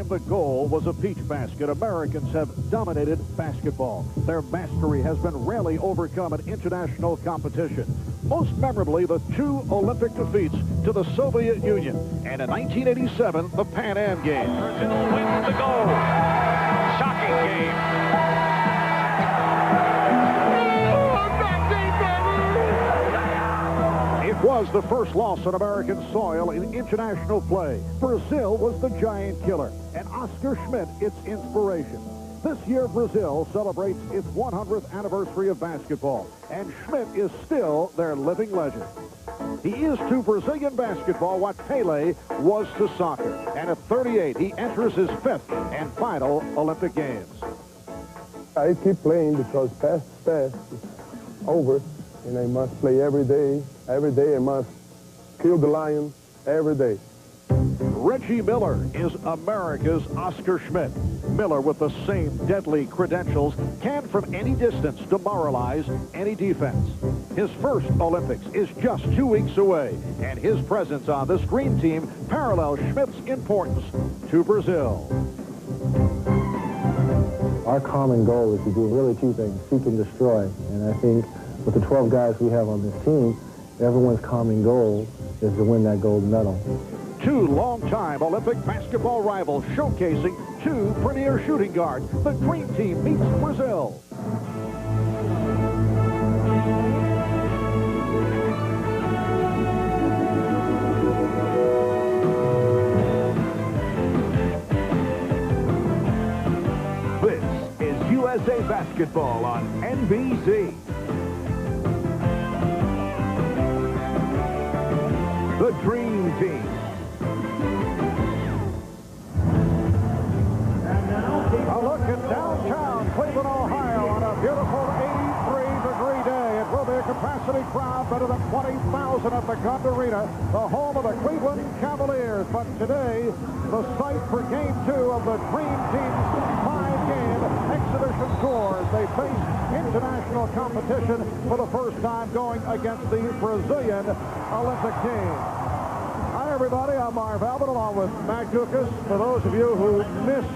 time the goal was a peach basket, Americans have dominated basketball. Their mastery has been rarely overcome in international competition. Most memorably, the 2 Olympic defeats to the Soviet Union. And in 1987, the Pan Am Games. Brazil wins the gold. Shocking game. It was the first loss on American soil in international play. Brazil was the giant killer, and Oscar Schmidt its inspiration. This year, Brazil celebrates its 100th anniversary of basketball, and Schmidt is still their living legend. He is to Brazilian basketball what Pele was to soccer, and at 38, he enters his 5th and final Olympic Games. I keep playing because past is over, and I must play every day. Every day I must kill the lion every day. Reggie Miller is America's Oscar Schmidt. Miller, with the same deadly credentials, can from any distance demoralize any defense. His first Olympics is just 2 weeks away, and his presence on this green team parallels Schmidt's importance to Brazil. Our common goal is to do really 2 things, seek and destroy. And I think with the 12 guys we have on this team, everyone's common goal is to win that gold medal. 2 longtime Olympic basketball rivals showcasing 2 premier shooting guards. The Dream Team meets Brazil. This is USA Basketball on NBC. The Dream Team. A look at downtown Cleveland, Ohio on a beautiful 83-degree day. It will be a capacity crowd better than 20,000 at the Gund Arena, the home of the Cleveland Cavaliers. But today, the site for Game 2 of the Dream Team's 5-game exhibition tour as they face international competition for the first time going against the Brazilian Olympic team. Hi, everybody. I'm Marv Albert along with Mac Dukas. For those of you who missed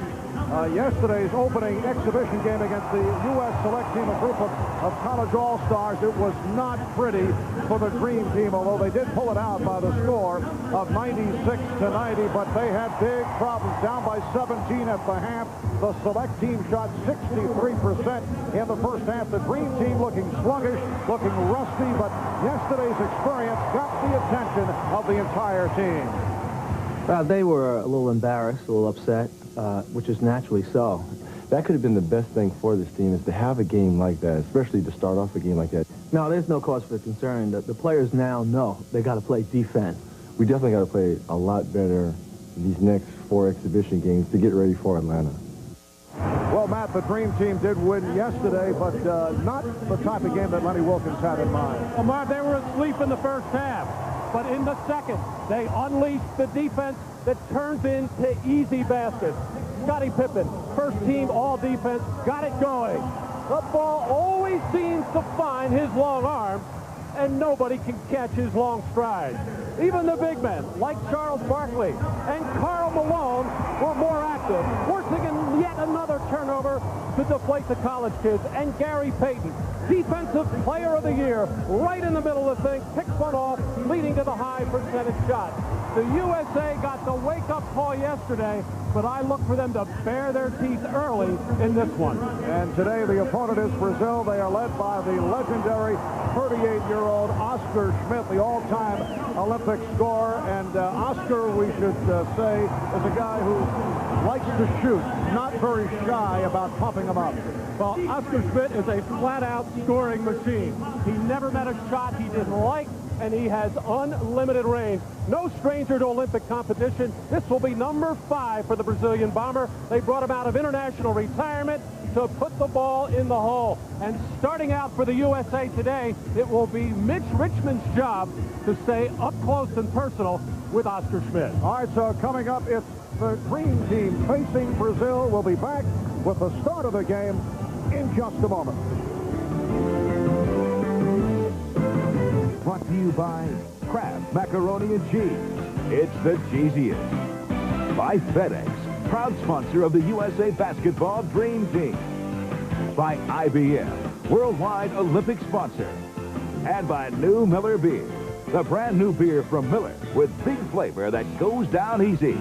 yesterday's opening exhibition game against the U.S. select team, a group of college all-stars, it was not pretty for the Dream Team, although they did pull it out by the score of 96-90, but they had big problems. Down by 17 at the half. The select team shot 63% in the first half. The Dream Team looking sluggish, looking rusty, but yesterday's experience got the attention of the entire team. Well, they were a little embarrassed, a little upset, which is naturally so. That could have been the best thing for this team, is to have a game like that, especially to start off a game like that. No, there's no cause for concern. The players now know they got to play defense. We definitely got to play a lot better in these next 4 exhibition games to get ready for Atlanta. Well, Matt, the Dream Team did win yesterday, but not the type of game that Lenny Wilkins had in mind. Well, Marv, they were asleep in the first half, but in the second, they unleashed the defense that turns into easy baskets. Scottie Pippen, first team all-defense, got it going. The ball always seems to find his long arm, and nobody can catch his long stride. Even the big men, like Charles Barkley and Karl Malone, were more active, forcing in yet another turnover to deflate the college kids. And Gary Payton, Defensive Player of the Year, right in the middle of the thing, picks one off, leading to the high percentage shot. The USA got the wake-up call yesterday, but I look for them to bare their teeth early in this one. And today the opponent is Brazil. They are led by the legendary 38-year-old Oscar Schmidt, the all-time Olympic scorer. And Oscar, we should say, is a guy who likes to shoot, not very shy about pumping him up. Well, Oscar Schmidt is a flat-out scoring machine. He never met a shot he didn't like, and he has unlimited range. No stranger to Olympic competition. This will be number 5 for the Brazilian bomber. They brought him out of international retirement to put the ball in the hole. And starting out for the USA today, it will be Mitch Richmond's job to stay up close and personal with Oscar Schmidt. All right, so coming up, it's the Dream Team facing Brazil. We'll be back with the start of the game in just a moment. Brought to you by Kraft Macaroni and Cheese. It's the cheesiest. By FedEx. proud sponsor of the USA Basketball Dream Team. By IBM, worldwide Olympic sponsor. And by New Miller Beer, the brand new beer from Miller with big flavor that goes down easy.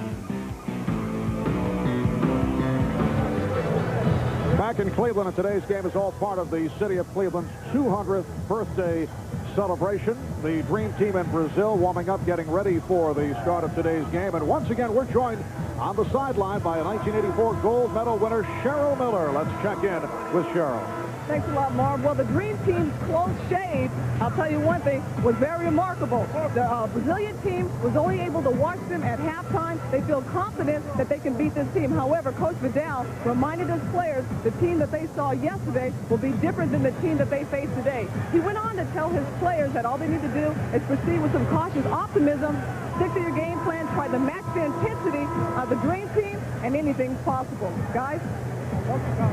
Back in Cleveland, and today's game is all part of the city of Cleveland's 200th birthday celebration. The Dream Team in Brazil warming up, getting ready for the start of today's game. And once again, we're joined on the sideline by a 1984 gold medal winner, Cheryl Miller. Let's check in with Cheryl. Thanks a lot, Marv. Well, the Dream Team's close shave, I'll tell you one thing, was very remarkable. The Brazilian team was only able to watch them at halftime. They feel confident that they can beat this team. However, Coach Vidal reminded his players the team that they saw yesterday will be different than the team that they face today. He went on to tell his players that all they need to do is proceed with some cautious optimism, stick to your game plan, try to match the intensity of the Dream Team, and anything's possible. Guys?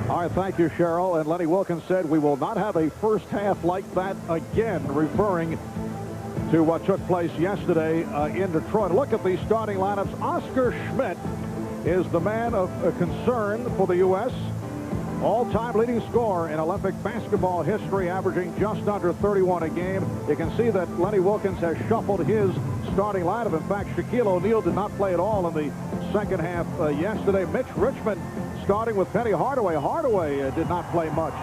All right, thank you, Cheryl. And Lenny Wilkins said we will not have a first half like that again, referring to what took place yesterday in Detroit. Look at the starting lineups. Oscar Schmidt is the man of concern for the U.S. All-time leading scorer in Olympic basketball history, averaging just under 31 a game. You can see that Lenny Wilkins has shuffled his starting lineup. In fact, Shaquille O'Neal did not play at all in the second half yesterday. Mitch Richmond starting with Penny Hardaway. Hardaway did not play much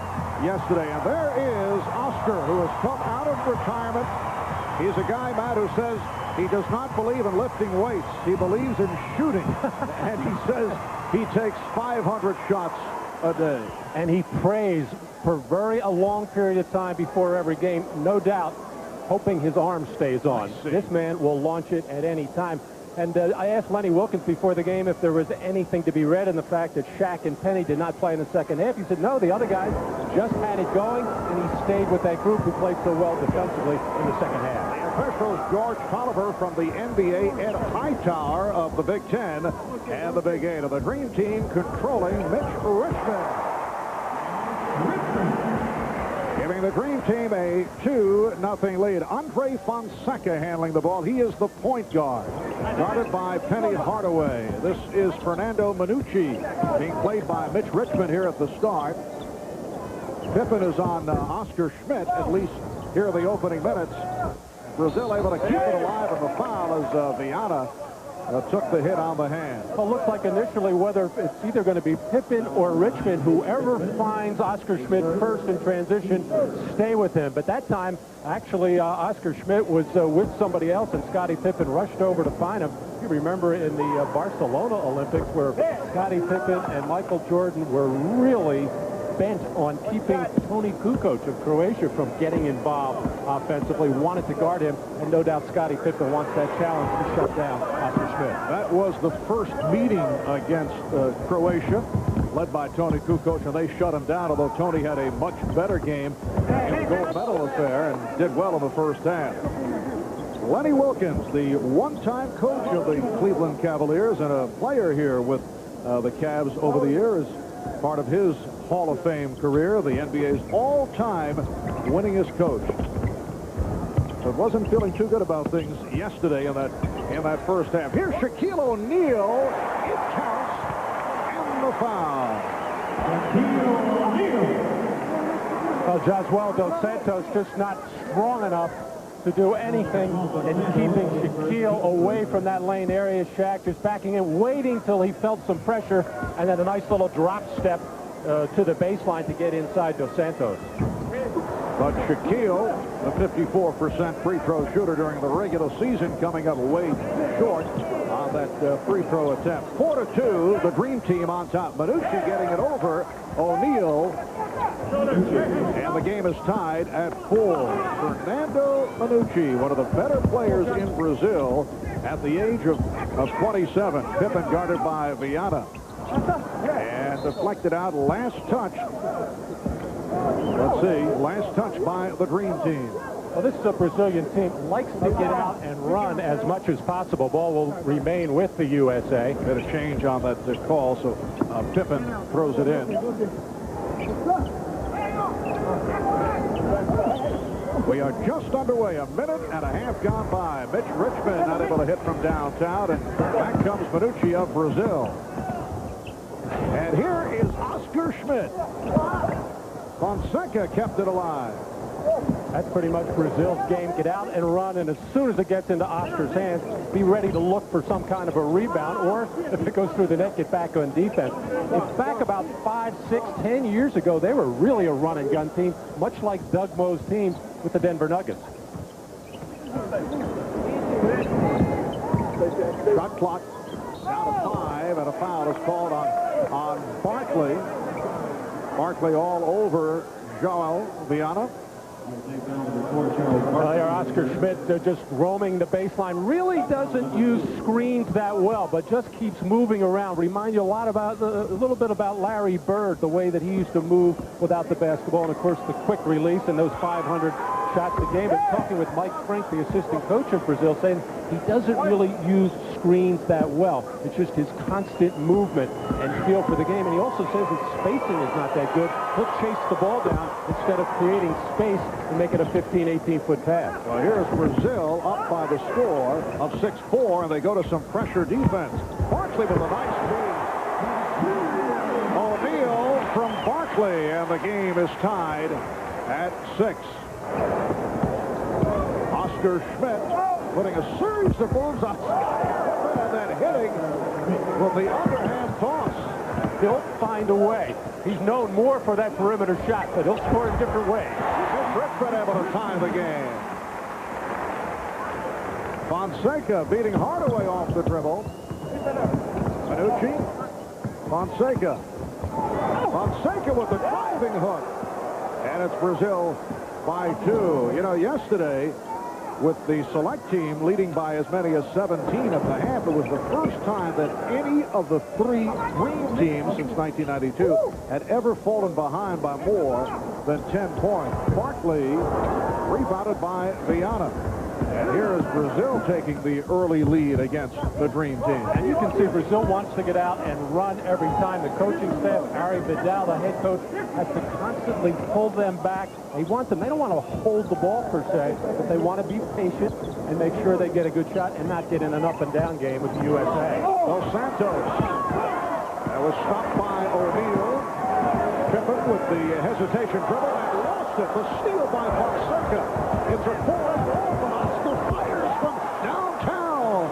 yesterday. And there is Oscar, who has come out of retirement. He's a guy, Matt, who says he does not believe in lifting weights. He believes in shooting. And he says he takes 500 shots a day. And he prays for a long period of time before every game, no doubt, hoping his arm stays on. This man will launch it at any time. And I asked Lenny Wilkins before the game if there was anything to be read in the fact that Shaq and Penny did not play in the second half. He said, no, the other guys just had it going, and he stayed with that group who played so well defensively in the second half. The officials, George Tolliver from the NBA, Ed Hightower of the Big Ten, and the Big Eight of the Dream Team controlling Mitch Richmond. Giving the Dream Team a 2-0 lead. Andre Fonseca handling the ball. He is the point guard, guarded by Penny Hardaway. This is Fernando Manucci, being played by Mitch Richmond here at the start. Pippen is on Oscar Schmidt, at least here in the opening minutes. Brazil able to keep it alive, and the foul as Viana took the hit on the hand. Well, it looks like initially whether it's either going to be Pippen or Richmond, whoever finds Oscar Schmidt first in transition, stay with him. But that time, actually, Oscar Schmidt was with somebody else, and Scottie Pippen rushed over to find him. You remember in the Barcelona Olympics where Scottie Pippen and Michael Jordan were really bent on keeping Tony Kukoc of Croatia from getting involved offensively, wanted to guard him, and no doubt Scottie Pippen wants that challenge to shut down Oscar Schmidt. That was the first meeting against Croatia, led by Tony Kukoc, and they shut him down, although Tony had a much better game in the gold medal affair and did well in the first half. Lenny Wilkins, the one-time coach of the Cleveland Cavaliers and a player here with the Cavs over the years, part of his Hall of Fame career, the NBA's all-time winningest coach. But wasn't feeling too good about things yesterday in that first half. Here's Shaquille O'Neal. It counts, and the foul. Well, Josuel Dos Santos just not strong enough to do anything in keeping Shaquille away from that lane area. Shaq just backing in, waiting till he felt some pressure, and then a nice little drop step to the baseline to get inside Dos Santos. But Shaquille, the 54% free throw shooter during the regular season, coming up way short on that free throw attempt. 4-2, the Dream Team on top. Manucci getting it over O'Neal. And the game is tied at 4. Fernando Manucci, one of the better players in Brazil at the age of 27. Pippen guarded by Viana. And deflected out, last touch. Let's see, last touch by the Dream Team. Well, this is a Brazilian team, likes to get out and run as much as possible. Ball will remain with the USA. Bit of change on that call, so Pippen throws it in. We are just underway, a minute and a half gone by. Mitch Richmond not able to hit from downtown, and back comes Manucci of Brazil. And here is Oscar Schmidt. Fonseca kept it alive. That's pretty much Brazil's game. Get out and run, and as soon as it gets into Oscar's hands, be ready to look for some kind of a rebound, or if it goes through the net, get back on defense. In fact, about 5, 6, 10 years ago, they were really a run-and-gun team, much like Doug Moe's team with the Denver Nuggets. Shot clock down to 5, and a foul is called on Barkley. Barkley all over Joel Viana. Well, here Oscar Schmidt just roaming the baseline. Really doesn't use screens that well, but just keeps moving around. Remind you a little bit about Larry Bird, the way that he used to move without the basketball, and of course the quick release and those 500 shots a game. And talking with Mike Frank, the assistant coach of Brazil, saying he doesn't really use screens that well. It's just his constant movement and feel for the game. And he also says his spacing is not that good. He'll chase the ball down instead of creating space and make it a 15, 18-foot pass. Well, here's Brazil up by the score of 6-4, and they go to some pressure defense. Barkley with a nice feed. O'Neal from Barkley, and the game is tied at 6. Oscar Schmidt putting a series of moves on Scotty and then hitting with the underhand toss. He'll find a way. He's known more for that perimeter shot, but he'll score in different ways. Brick been able to tie the game. Fonseca beating Hardaway off the dribble. Manucci. Fonseca. Fonseca with the driving hook. And it's Brazil by 2. You know, yesterday, with the select team leading by as many as 17 at the half, it was the first time that any of the 3 green teams since 1992 had ever fallen behind by more than 10 points. Barkley rebounded by Viana. And here is Brazil taking the early lead against the Dream Team. And you can see Brazil wants to get out and run every time. The coaching staff, Ari Vidal, the head coach, has to constantly pull them back. They don't want to hold the ball per se, but they want to be patient and make sure they get a good shot and not get in an up and down game with the USA. Dos Santos. That was stopped by O'Neal. Pippen with the hesitation dribble and lost it. The steal by Fonseca. It's a 4-on-1. Oscar fires from downtown.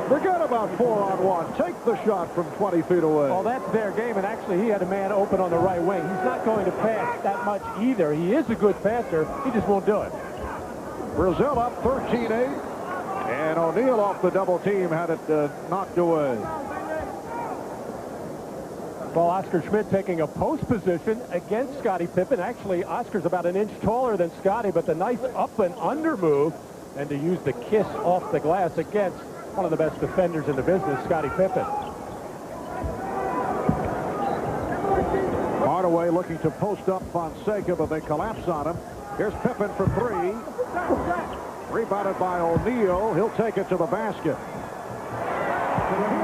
Forget about 4-on-1. Take the shot from 20 feet away. Well, that's their game, and actually he had a man open on the right wing. He's not going to pass that much either. He is a good passer. He just won't do it. Brazil up 13-8, and O'Neal off the double team had it knocked away. Well, Oscar Schmidt taking a post position against Scottie Pippen. Actually, Oscar's about an inch taller than Scottie, but the nice up and under move, and to use the kiss off the glass against one of the best defenders in the business, Scottie Pippen. Hardaway looking to post up Fonseca, but they collapse on him. Here's Pippen for 3. Rebounded by O'Neal. He'll take it to the basket.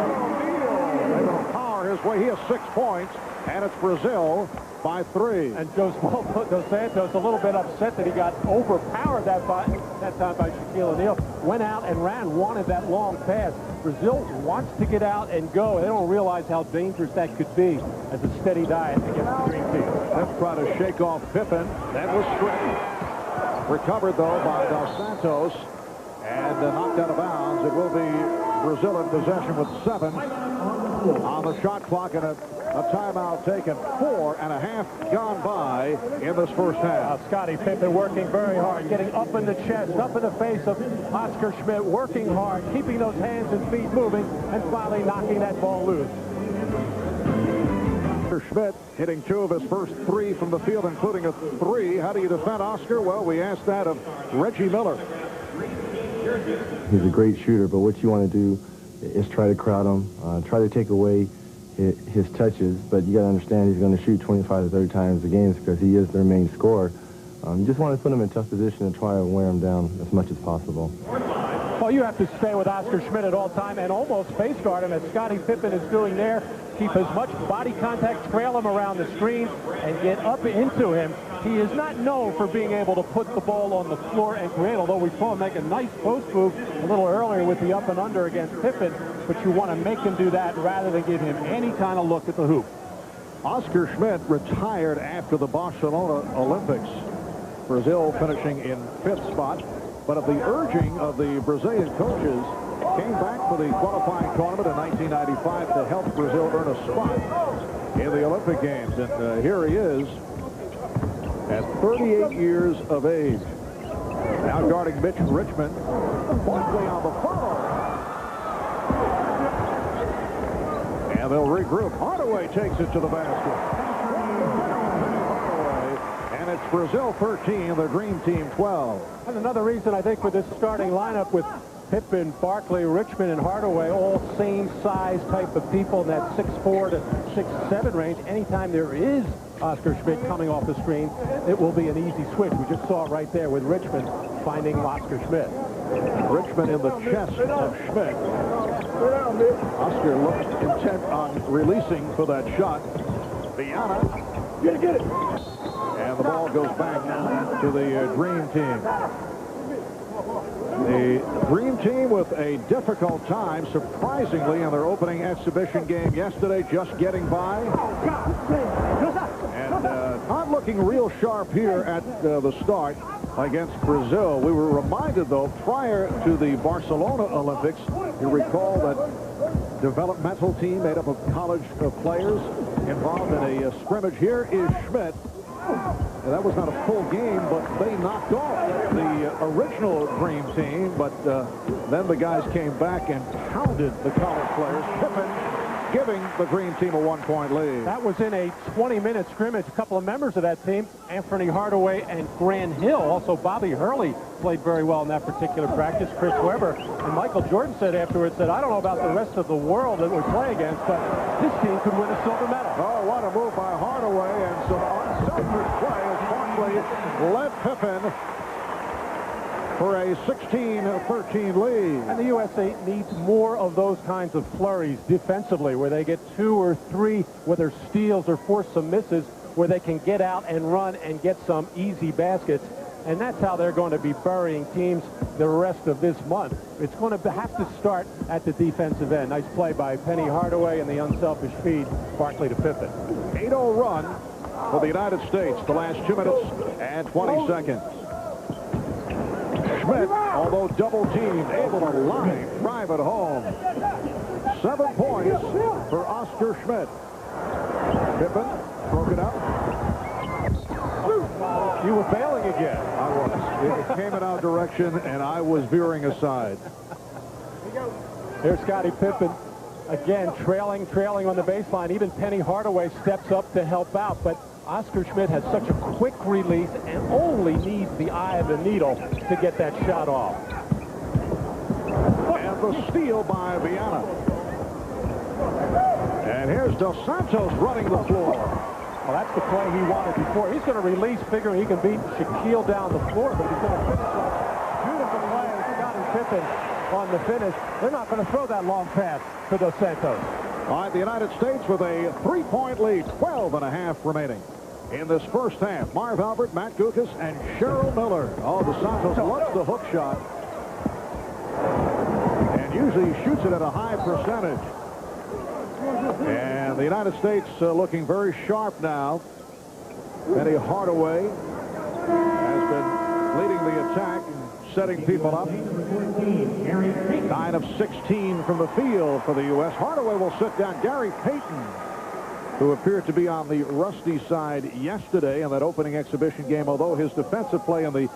O'Neal able to power his way. He has 6 points, and it's Brazil by 3. And Dos Santos a little bit upset that he got overpowered that time by Shaquille O'Neal. Went out and ran, wanted that long pass. Brazil wants to get out and go. They don't realize how dangerous that could be as a steady diet against the Dream Team. Let's try to shake off Pippen. That was stripped. Recovered, though, by Dos Santos. And knocked out of bounds. It will be Brazil in possession with 7 on the shot clock, and a timeout taken. 4.5 gone by in this first half. Scottie Pippen working very hard, getting up in the chest, up in the face of Oscar Schmidt, working hard, keeping those hands and feet moving, and finally knocking that ball loose. Schmidt hitting 2 of his first 3 from the field, including a 3. How do you defend Oscar? Well, we asked that of Reggie Miller. He's a great shooter, but what you want to do is try to crowd him, try to take away his touches, but you got to understand he's going to shoot 25 to 30 times a game because he is their main scorer. You just want to put him in a tough position and try to wear him down as much as possible. Well, you have to stay with Oscar Schmidt at all time and almost face guard him as Scottie Pippen is doing there. Keep as much body contact, trail him around the screen, and get up into him. He is not known for being able to put the ball on the floor and create, although we saw him make a nice post move a little earlier with the up and under against Pippen, but you want to make him do that rather than give him any kind of look at the hoop. Oscar Schmidt retired after the Barcelona Olympics. Brazil finishing in 5th spot, but at the urging of the Brazilian coaches, came back for the qualifying tournament in 1995 to help Brazil earn a spot in the Olympic Games. And here he is at 38 years of age. Now guarding Mitch Richmond. Barkley on the follow. And they'll regroup. Hardaway takes it to the basket. And it's Brazil 13, the Dream Team 12. And another reason, I think, for this starting lineup with Pippen, Barkley, Richmond, and Hardaway, all same size type of people in that 6'4" to 6'7" range. Anytime there is Oscar Schmidt coming off the screen, it will be an easy switch. We just saw it right there with Richmond finding Oscar Schmidt. Richmond in the chest of Schmidt. Oscar looked intent on releasing for that shot. Viana. Get it. And the ball goes back to the Dream Team. The Dream Team with a difficult time, surprisingly, in their opening exhibition game yesterday, just getting by. And not looking real sharp here at the start against Brazil. We were reminded, though, prior to the Barcelona Olympics, you recall that developmental team made up of college players involved in a scrimmage. Here is Schmidt. And that was not a full game, but they knocked off the original Dream Team. But then the guys came back and pounded the college players. Pippen giving the Dream Team a 1-point lead. That was in a 20-minute scrimmage. A couple of members of that team, Anthony Hardaway and Grant Hill. Also, Bobby Hurley played very well in that particular practice. Chris Webber and Michael Jordan said afterwards that I don't know about the rest of the world that we play against, but this team could win a silver medal. Oh, what a move by Hardaway, and some unselfish play as Barkley led Pippen for a 16-13 lead. And the USA needs more of those kinds of flurries defensively, where they get 2 or 3, whether steals or forced some misses, where they can get out and run and get some easy baskets. And that's how they're going to be burying teams the rest of this month. It's going to have to start at the defensive end. Nice play by Penny Hardaway and the unselfish feed, Barkley to Pippen. 8-0 run for the United States, the last 2 minutes and 20 seconds. Schmidt, although double-teamed, able to line drive it home. 7 points for Oscar Schmidt. Pippen broke it up. You were bailing again. I was. It came in our direction, and I was veering aside. Here's Scottie Pippen. Again, trailing on the baseline. Even Penny Hardaway steps up to help out, but Oscar Schmidt has such a quick release and only needs the eye of the needle to get that shot off. And the steal by Viana. And here's Dos Santos running the floor. Well, that's the play he wanted before. He's going to release, figuring he can beat Shaquille down the floor, but he's going to finish off. Beautiful play, Scottie Pippen on the finish. They're not going to throw that long pass for Dos Santos. All right, the United States with a 3-point lead, 12.5 remaining in this first half. Marv Albert, Matt Gukas, and Cheryl Miller. Oh, Dos Santos loves the hook shot and usually shoots it at a high percentage. And the United States looking very sharp now. Penny Hardaway has been leading the attack and setting people up. 9 of 16 from the field for the U.S. Hardaway will sit down. Gary Payton, who appeared to be on the rusty side yesterday in that opening exhibition game, although his defensive play in the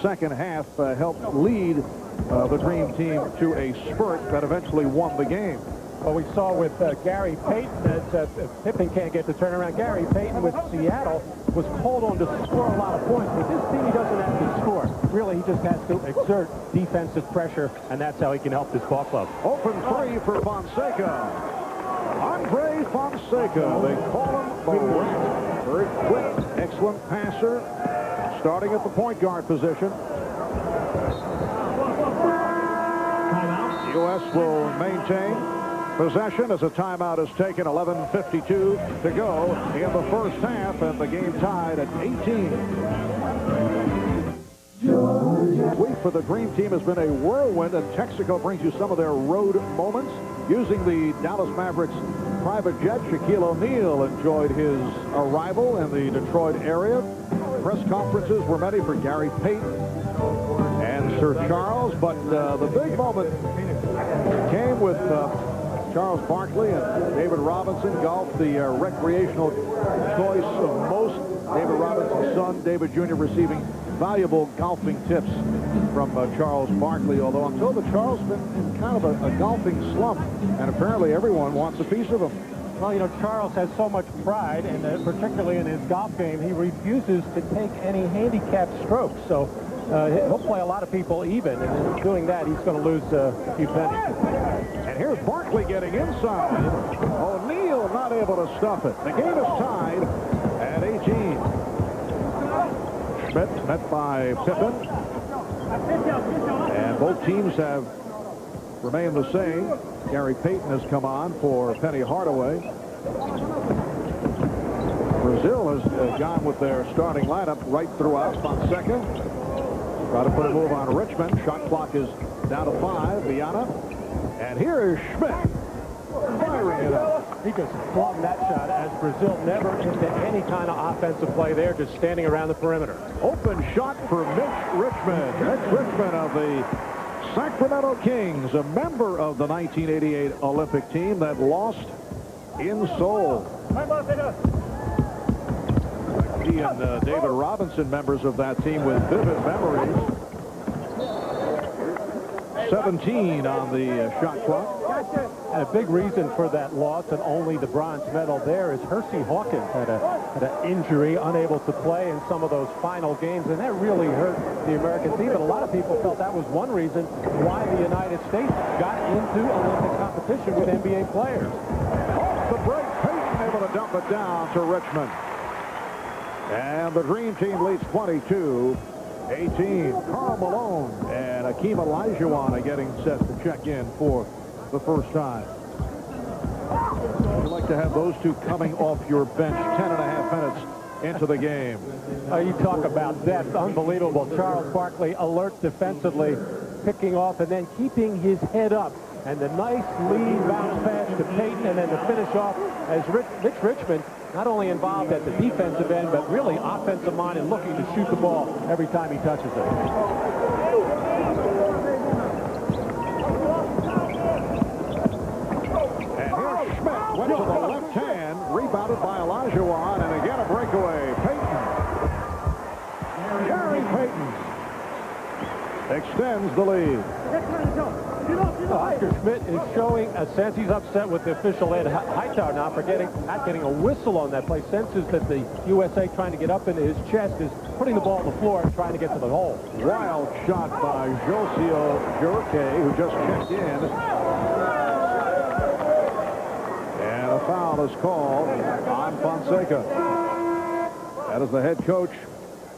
second half helped lead the Dream Team to a spurt that eventually won the game. Well, we saw with Gary Payton that Pippen can't get the turnaround. Gary Payton with Seattle was called on to score a lot of points. With this team, he doesn't have to score. Really, he just has to exert defensive pressure, and that's how he can help this ball club. Open 3 for Fonseca. Andre Fonseca. They call him the Rat. Very quick, excellent passer. Starting at the point guard position. The U.S. will maintain possession as a timeout is taken. 11:52 to go in the first half, and the game tied at 18. Week for the Dream Team has been a whirlwind, and Texaco brings you some of their road moments. Using the Dallas Mavericks private jet, Shaquille O'Neal enjoyed his arrival in the Detroit area. Press conferences were many for Gary Payton and Sir Charles, but the big moment came with Charles Barkley and David Robinson. Golf, the recreational choice of most. David Robinson's son, David Jr., receiving valuable golfing tips from Charles Barkley, although I'm told that Charles has been in kind of a golfing slump, and apparently everyone wants a piece of him. Well, you know, Charles has so much pride, and particularly in his golf game, he refuses to take any handicapped strokes. So he'll play a lot of people even, and in doing that, he's going to lose a few pennies. And here's Barkley getting inside. O'Neal not able to stuff it. The game is tied at 18. Schmidt met by Pippen. And both teams have remained the same. Gary Payton has come on for Penny Hardaway. Brazil has gone with their starting lineup right throughout. Fonseca try to put a move on Richmond. Shot clock is down to 5. Viana. And here is Schmidt firing it up. He just flung that shot as Brazil never into any kind of offensive play there, just standing around the perimeter. Open shot for Mitch Richmond. Mitch Richmond of the Sacramento Kings, a member of the 1988 Olympic team that lost in Seoul. He and David Robinson, members of that team with vivid memories. 17 on the shot clock. And a big reason for that loss, and only the bronze medal there, is Hersey Hawkins had an injury, unable to play in some of those final games, and that really hurt the American team. But a lot of people felt that was one reason why the United States got into Olympic competition with NBA players. Off the break, Payton able to dump it down to Richmond. And the Dream Team leads 22-18. Karl Malone and Akeem Olajuwon getting set to check in for the first time. You'd like to have those two coming off your bench 10.5 minutes into the game. You talk about depth, unbelievable. Charles Barkley alert defensively, picking off and then keeping his head up. And the nice lead bounce pass to Payton, and then to finish off as Mitch Richmond, not only involved at the defensive end, but really offensive mind and looking to shoot the ball every time he touches it. And here's Schmidt, went to the left hand, rebounded by Olajuwon, and again a breakaway. Payton. Gary Payton extends the lead. Oscar Schmidt is showing a sense. He's upset with the official Ed Hightower not getting a whistle on that play. Senses that the USA trying to get up into his chest is putting the ball on the floor and trying to get to the hole. Wild shot by Josio Jurke, who just checked in. And a foul is called on Fonseca. That is the head coach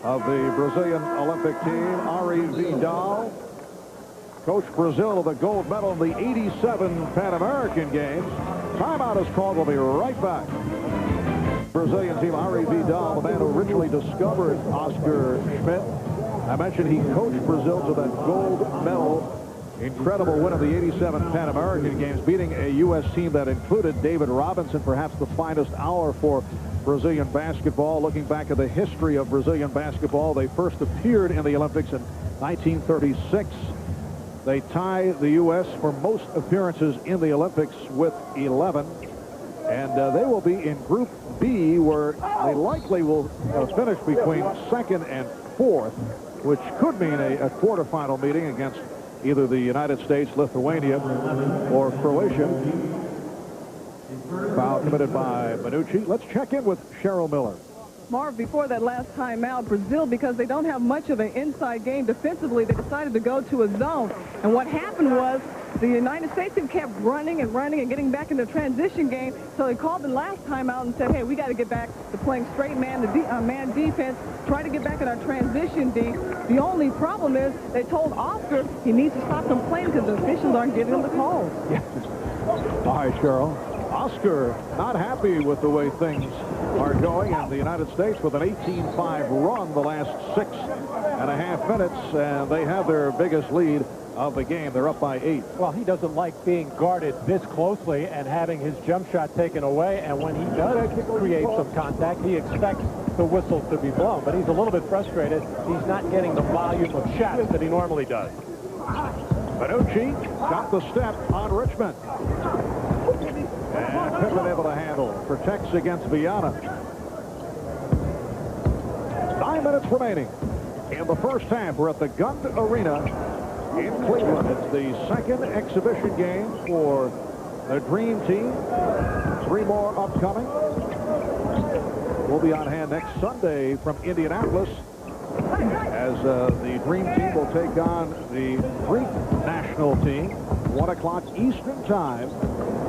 of the Brazilian Olympic team, Ari Vidal. Coached Brazil to the gold medal in the 87 Pan American Games. Timeout is called. We'll be right back. Brazilian team, Ari Vidal, the man who originally discovered Oscar Schmidt. I mentioned he coached Brazil to that gold medal. Incredible win of the 87 Pan American Games, beating a U.S. team that included David Robinson, perhaps the finest hour for Brazilian basketball. Looking back at the history of Brazilian basketball, they first appeared in the Olympics in 1936. They tie the U.S. for most appearances in the Olympics with 11. And they will be in Group B, where they likely will finish between 2nd and 4th, which could mean a quarterfinal meeting against either the United States, Lithuania, or Croatia. Foul committed by Minucci. Let's check in with Cheryl Miller. Marv, before that last timeout, Brazil, because they don't have much of an inside game defensively, they decided to go to a zone. And what happened was the United States team kept running and getting back in the transition game. So they called the last timeout and said, hey, we got to get back to playing straight man defense, try to get back in our transition D. The only problem is they told Oscar he needs to stop complaining because the officials aren't giving him the calls. Yeah. All right, Cheryl. Oscar not happy with the way things are going in the United States with an 18-5 run the last 6.5 minutes, and they have their biggest lead of the game. They're up by 8. Well, he doesn't like being guarded this closely and having his jump shot taken away, and when he does create some contact, he expects the whistles to be blown, but he's a little bit frustrated. He's not getting the volume of shots that he normally does. Benucci got the step on Richmond. And Pippen able to handle. Protects against Viana. 9 minutes remaining in the first half. We're at the Gund Arena in Cleveland. It's the second exhibition game for the Dream Team. 3 more upcoming. We'll be on hand next Sunday from Indianapolis as the Dream Team will take on the Greek national team. 1 o'clock Eastern time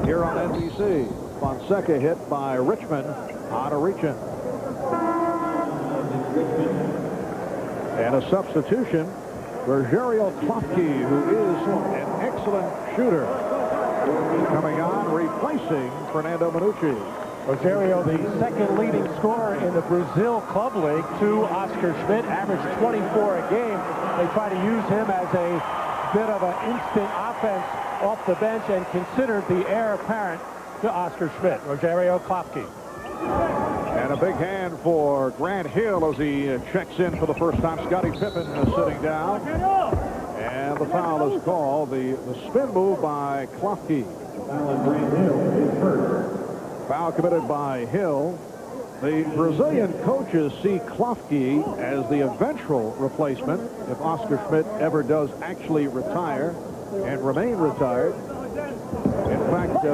here on NBC. Fonseca hit by Richmond on a reach-in. And a substitution, Rogerio Klopke, who is an excellent shooter, coming on, replacing Fernando Benucci. Rogerio, the second leading scorer in the Brazil Club League, to Oscar Schmidt, averaged 24 a game. They try to use him as a bit of an instant offense off the bench and considered the heir apparent to Oscar Schmidt, Rogerio Klopke. And a big hand for Grant Hill as he checks in for the first time. Scottie Pippen is sitting down. And the foul is called. The spin move by Klopke. Foul committed by Hill. The Brazilian coaches see Klopke as the eventual replacement if Oscar Schmidt ever does actually retire and remain retired. In fact,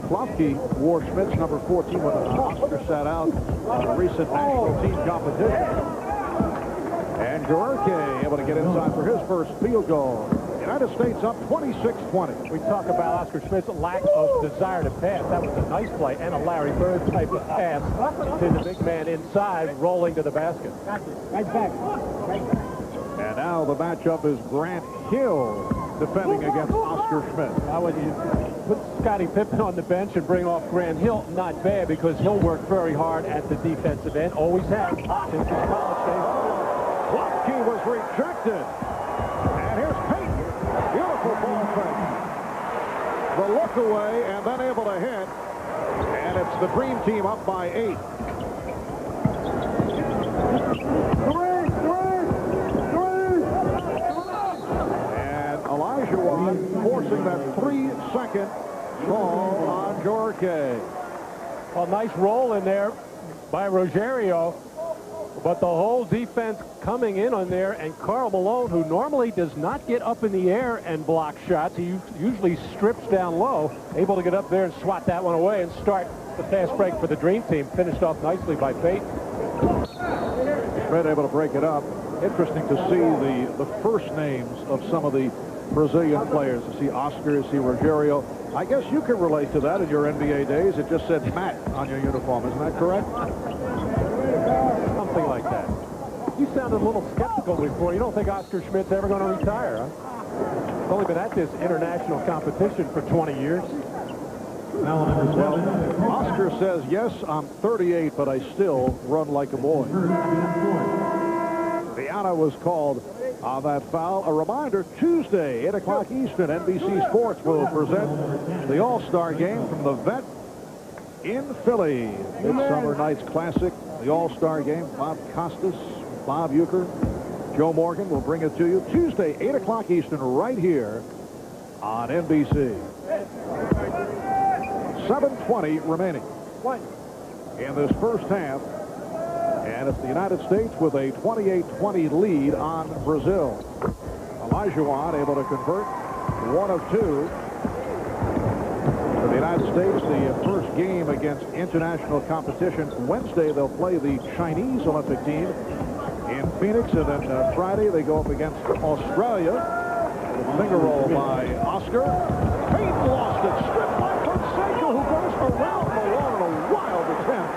Klopke wore Schmidt's number 14 when Oscar sat out a recent national team competition. And Guerque able to get inside for his first field goal. United States up 26-20. We talk about Oscar Schmidt's lack of desire to pass. That was a nice play and a Larry Bird type of pass to the big man inside, rolling to the basket. Right back. And now the matchup is Grant Hill defending against Oscar Schmidt. How would you put Scottie Pippen on the bench and bring off Grant Hill? Not bad, because he'll work very hard at the defensive end. Always has since his college days. Klopke was rejected. And here's Payton. Beautiful ball fake. The look away and then able to hit. And it's the Dream Team up by 8. And Elijah forcing that 3-second call on Guerque. Well, nice roll in there by Rogerio. But the whole defense coming in on there, and Karl Malone, who normally does not get up in the air and block shots, he usually strips down low, able to get up there and swat that one away and start the fast break for the Dream Team. Finished off nicely by Payton. Schmidt able to break it up. Interesting to see the first names of some of the Brazilian players. You see Oscar, you see Rogerio. I guess you can relate to that in your NBA days. It just said Matt on your uniform. Isn't that correct? Something like that. You sounded a little skeptical before. You don't think Oscar Schmidt's ever going to retire, huh? He's only been at this international competition for 20 years. Well, Oscar says, yes, I'm 38, but I still run like a boy. Viana was called on that foul. A reminder, Tuesday, 8 o'clock Eastern, NBC Sports will present the All-Star game from the Vet in Philly. Midsummer Night's Classic, the All-Star game. Bob Costas, Bob Euchre, Joe Morgan will bring it to you Tuesday, 8 o'clock Eastern, right here on NBC. 7:20 remaining in this first half. And it's the United States with a 28-20 lead on Brazil. Olajuwon able to convert 1 of 2. For the United States, the first game against international competition. Wednesday, they'll play the Chinese Olympic team in Phoenix. And then Friday, they go up against Australia. The finger roll by Oscar. Payton lost it. Stripped by Fonseca, who goes around Malone in a wild attempt.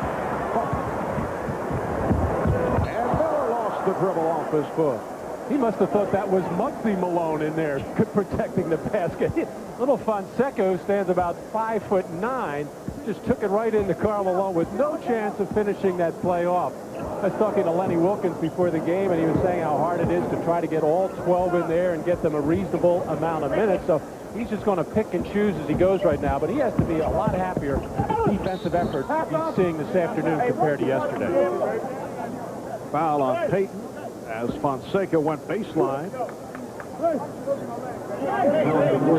And Miller lost the dribble off his foot. He must have thought that was Muggsy Malone in there protecting the basket. Little Fonseca, who stands about 5'9", just took it right into Karl Malone with no chance of finishing that play off. I was talking to Lenny Wilkins before the game, and he was saying how hard it is to try to get all 12 in there and get them a reasonable amount of minutes. So he's just going to pick and choose as he goes right now, but he has to be a lot happier with the defensive effort he's seeing this afternoon compared to yesterday. Foul on Payton as Fonseca went baseline.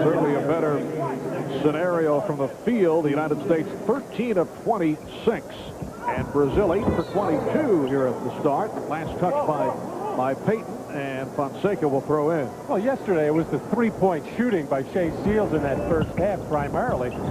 Certainly a better scenario from the field. The United States 13 of 26, and Brazil 8 for 22 here at the start. Last touch by Payton, and Fonseca will throw in. Well, yesterday it was the three-point shooting by Shea Seals in that first half primarily. 6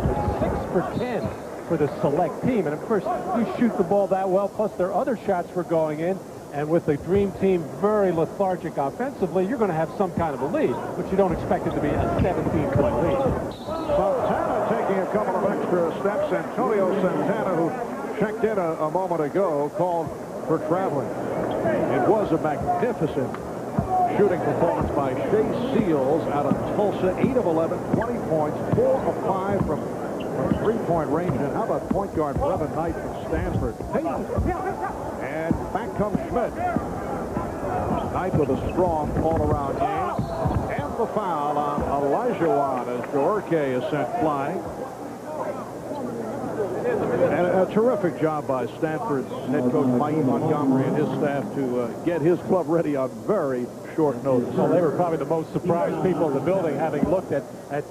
for 10 for the select team, and of course you shoot the ball that well, plus their other shots were going in. And with the Dream Team very lethargic offensively, you're going to have some kind of a lead, but you don't expect it to be a 17-point lead. Santana taking a couple of extra steps. Antonio Santana, who checked in a moment ago, called for traveling. It was a magnificent shooting performance by Shea Seals out of Tulsa. 8 of 11, 20 points, 4 of 5 from three-point range. And how about point guard Brevin Knight from Stanford? And back comes Schmidt. Knight with a strong all-around game. And the foul on Olajuwon as Joerke is sent flying. And a terrific job by Stanford's head coach Mike Montgomery and his staff to get his club ready on very short notice. Well, they were probably the most surprised people in the building, having looked at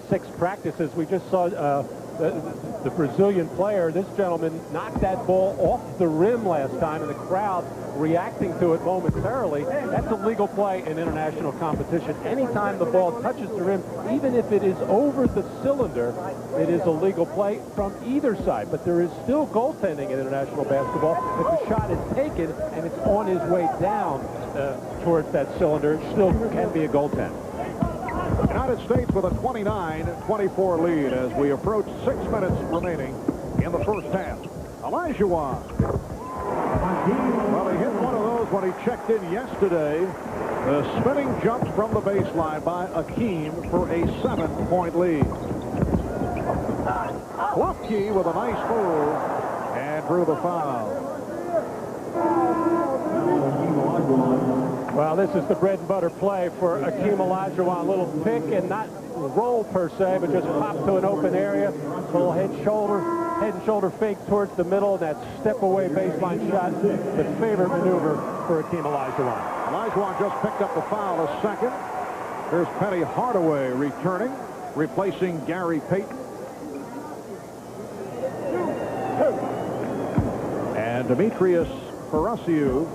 6 practices. We just saw the Brazilian player, this gentleman, knocked that ball off the rim last time, and the crowd reacting to it momentarily. That's a legal play in international competition. Anytime the ball touches the rim, even if it is over the cylinder, it is a legal play from either side. But there is still goaltending in international basketball. If the shot is taken and it's on his way down towards that cylinder, it still can be a goaltend. United States with a 29-24 lead as we approach 6 minutes remaining in the first half. Olajuwon. Well, he hit one of those when he checked in yesterday. The spinning jump from the baseline by Akeem for a 7-point lead. Klufki with a nice move and drew the foul. Well, this is the bread and butter play for Akeem Olajuwon. A little pick and not roll per se, but just pop to an open area. A little head and shoulder fake towards the middle. That step away baseline shot, the favorite maneuver for Akeem Olajuwon. Olajuwon just picked up the foul a second. Here's Penny Hardaway returning, replacing Gary Payton. And Demetrius Parasiu,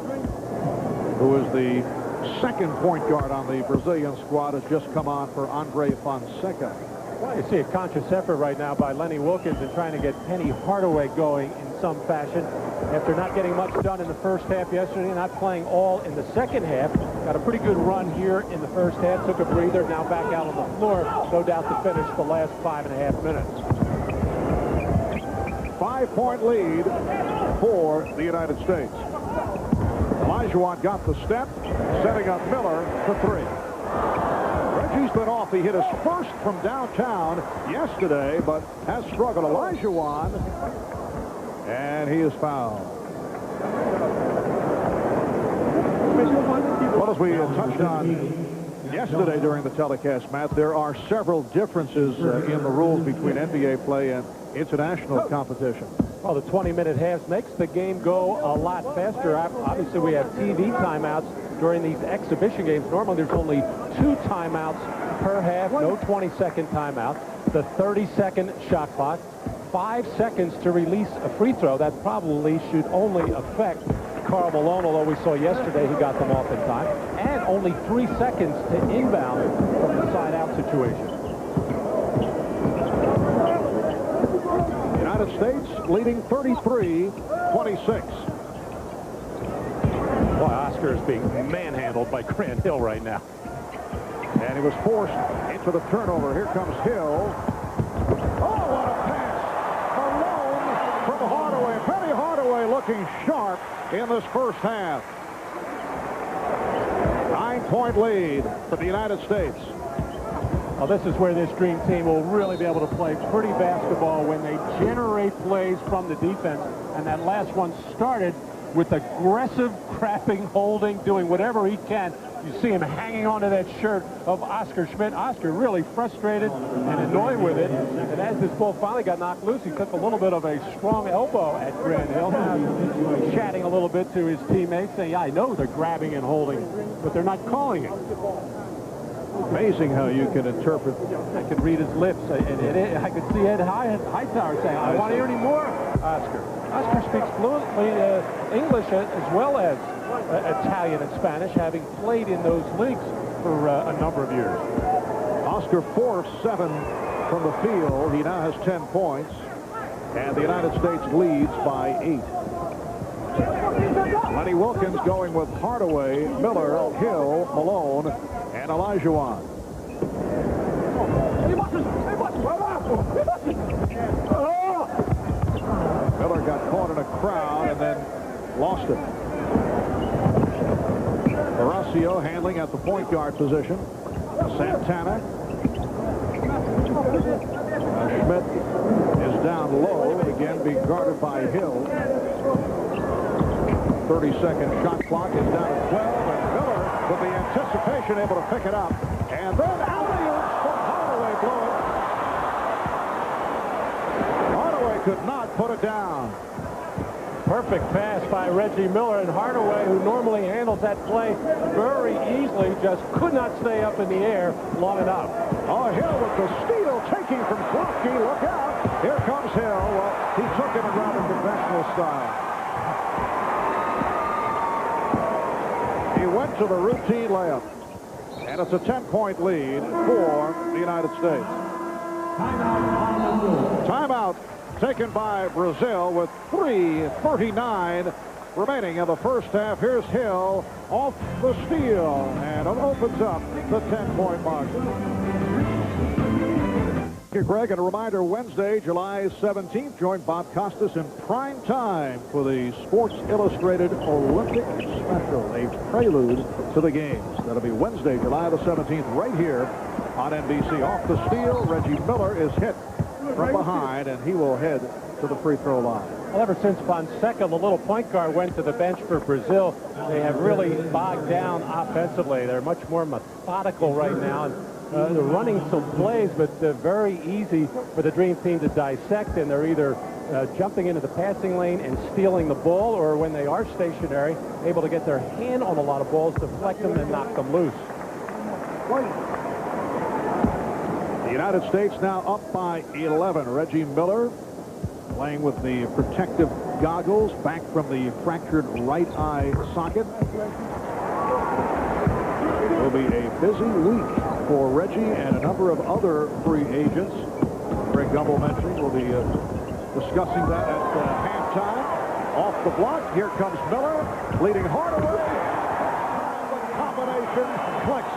who is the second point guard on the Brazilian squad, has just come on for Andre Fonseca. Well, you see a conscious effort right now by Lenny Wilkins in trying to get Penny Hardaway going in some fashion. After not getting much done in the first half yesterday, not playing all in the second half, got a pretty good run here in the first half, took a breather, now back out on the floor, no doubt to finish the last 5.5 minutes. 5-point lead for the United States. Olajuwon got the step, setting up Miller for 3. Reggie's been off. He hit his first from downtown yesterday, but has struggled. Olajuwon, and he is fouled. Well, as we touched on yesterday during the telecast, Matt, there are several differences in the rules between NBA play and international competition. Well, the 20-minute halves makes the game go a lot faster. Obviously, we have TV timeouts during these exhibition games. Normally, there's only 2 timeouts per half, no 20-second timeout. The 30-second shot clock, 5 seconds to release a free throw. That probably should only affect Karl Malone, although we saw yesterday he got them off in time. And only 3 seconds to inbound from the side-out situation. United States leading 33-26. Boy, Oscar is being manhandled by Grant Hill right now. And he was forced into the turnover. Here comes Hill. Oh, what a pass. Malone from Hardaway. Penny Hardaway looking sharp in this first half. 10-point lead for the United States. Well, this is where this Dream Team will really be able to play pretty basketball when they generate plays from the defense. And that last one started with aggressive grabbing, holding, doing whatever he can. You see him hanging onto that shirt of Oscar Schmidt. Oscar really frustrated and annoyed with it. And as this ball finally got knocked loose, he took a little bit of a strong elbow at Grant Hill. Now he's chatting a little bit to his teammates, saying, yeah, I know they're grabbing and holding, but they're not calling it. Amazing how you can interpret. I could read his lips. I could see Ed Hightower saying, I want to hear any more, Oscar. Oscar speaks fluently English as well as Italian and Spanish, having played in those leagues for a number of years. Oscar 4 of 7 from the field. He now has 10 points. And the United States leads by 8. Lenny Wilkins going with Hardaway, Miller, Hill, Malone, and Olajuwon. Miller got caught in a crowd and then lost it. Horacio handling at the point guard position. Santana. Schmidt is down low, again being guarded by Hill. 30-second shot clock is down to 12, and Miller, with the anticipation, able to pick it up. And then alley-oops from Hardaway blow it. Hardaway could not put it down. Perfect pass by Reggie Miller, and Hardaway, who normally handles that play very easily, just could not stay up in the air long enough. Oh, Hill with the steal, taking from Klofke. Look out. Here comes Hill. Well, he took it in rather conventional style. He went to the routine layup. And it's a 10-point lead for the United States. Timeout taken by Brazil with 3:39 remaining in the first half. Here's Hill off the steal, and it opens up the 10-point margin. Thank you, Greg, and a reminder, Wednesday, July 17th, join Bob Costas in prime time for the Sports Illustrated Olympic Special, a prelude to the games. That'll be Wednesday, July the 17th, right here on NBC. Off the steal, Reggie Miller is hit from behind, and he will head to the free throw line. Well, ever since Fonseca, the little point guard, went to the bench for Brazil, they have really bogged down offensively. They're much more methodical right now. And they're running some plays, but they're very easy for the Dream Team to dissect, and they're either jumping into the passing lane and stealing the ball, or when they are stationary, able to get their hand on a lot of balls, deflect them, and knock them loose. The United States now up by 11. Reggie Miller playing with the protective goggles, back from the fractured right eye socket. It will be a busy week for Reggie and a number of other free agents. Greg Gumbel mentioning we'll be discussing that at halftime. Off the block, here comes Miller, leading Hardaway. The combination clicks.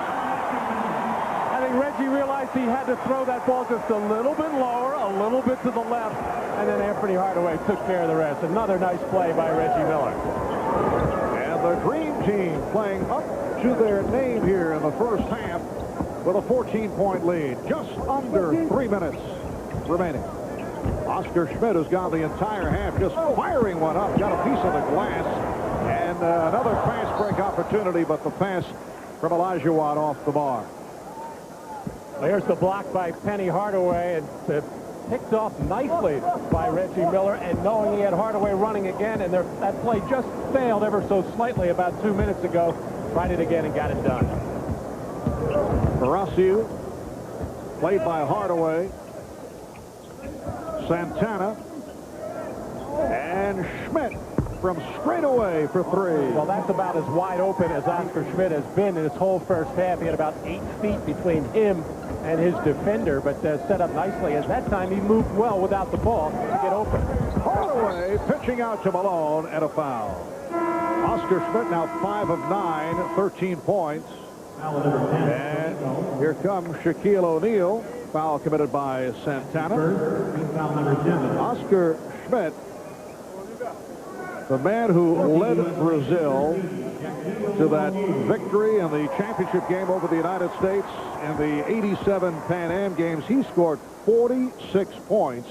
I think Reggie realized he had to throw that ball just a little bit lower, a little bit to the left, and then Anthony Hardaway took care of the rest. Another nice play by Reggie Miller. And the Dream Team playing up to their name here in the first half with a 14-point lead. Just under 3 minutes remaining. Oscar Schmidt has gone the entire half just firing one up, got a piece of the glass, and another fast break opportunity, but the pass from Olajuwon off the bar. There's the block by Penny Hardaway, and picked off nicely by Reggie Miller, and knowing he had Hardaway running again, and that play just failed ever so slightly about 2 minutes ago. Tried it again and got it done. Horacio, played by Hardaway. Santana. And Schmidt from straight away for three. Well, that's about as wide open as Oscar Schmidt has been in his whole first half. He had about 8 feet between him and his defender, but set up nicely, as that time he moved well without the ball to get open. Hardaway pitching out to Malone, and a foul. Oscar Schmidt now 5 of 9, 13 points. And here comes Shaquille O'Neal. Foul committed by Santana. Oscar Schmidt, the man who led Brazil to that victory in the championship game over the United States in the '87 Pan Am Games. He scored 46 points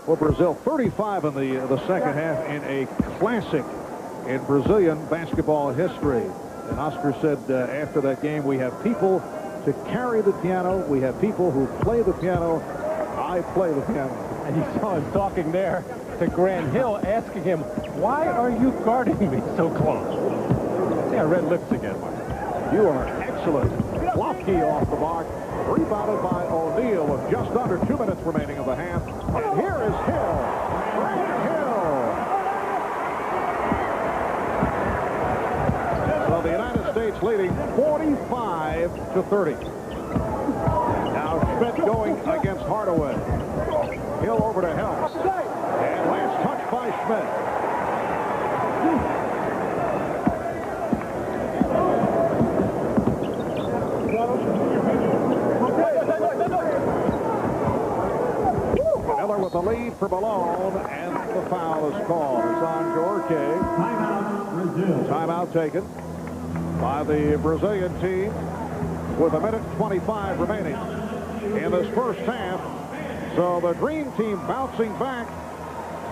for Brazil, 35 in the second half in a classic in Brazilian basketball history. And Oscar said after that game, we have people to carry the piano. We have people who play the piano. I play the piano. And you saw him talking there to Grant Hill, asking him, why are you guarding me so close? Yeah, red lips again, Mark. You are excellent. Lofty off the mark. Rebounded by O'Neal with just under 2 minutes remaining of the half. And here is Hill. Grant Hill. So the United States leading 45-30. Now Schmidt going against Hardaway. Hill over to Helms. And last touch by Schmidt. Miller with the lead for Malone, and the foul is called. It's on Jorge. Timeout taken by the Brazilian team with 1:25 remaining in this first half. So the Green team bouncing back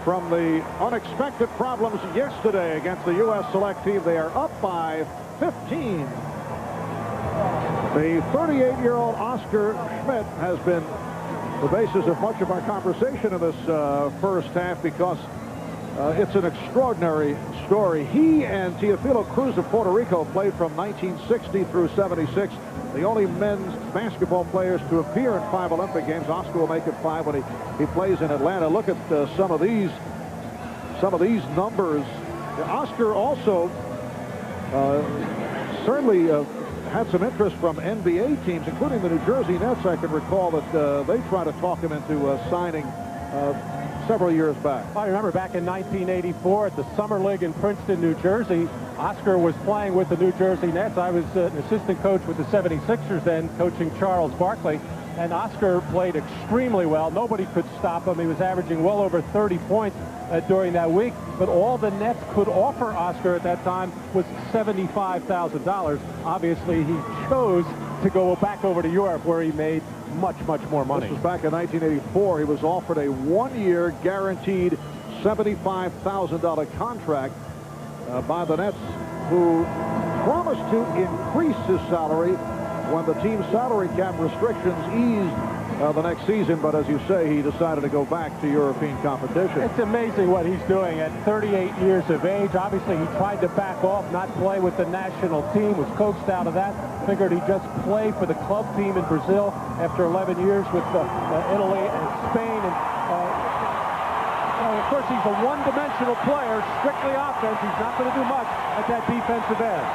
from the unexpected problems yesterday against the U.S. select team. They are up by 15. The 38-year-old Oscar Schmidt has been the basis of much of our conversation in this first half because it's an extraordinary story. He and Teofilo Cruz of Puerto Rico played from 1960 through 76. The only men's basketball players to appear in 5 Olympic Games. Oscar will make it 5 when he plays in Atlanta. Look at some of these numbers. Oscar also certainly had some interest from NBA teams, including the New Jersey Nets. I can recall that they tried to talk him into signing several years back. I remember back in 1984 at the Summer League in Princeton, New Jersey. Oscar was playing with the New Jersey Nets. I was an assistant coach with the 76ers then, coaching Charles Barkley. And Oscar played extremely well. Nobody could stop him. He was averaging well over 30 points during that week. But all the Nets could offer Oscar at that time was $75,000. Obviously, he chose to go back over to Europe where he made much more money. This was back in 1984. He was offered a 1-year guaranteed $75,000 contract by the Nets, who promised to increase his salary when the team's salary cap restrictions eased the next season. But as you say, he decided to go back to European competition. It's amazing what he's doing at 38 years of age. Obviously, he tried to back off, not play with the national team, was coaxed out of that. Figured he'd just play for the club team in Brazil after 11 years with Italy and Spain. And of course, he's a one-dimensional player, strictly offense. He's not going to do much at that defensive end.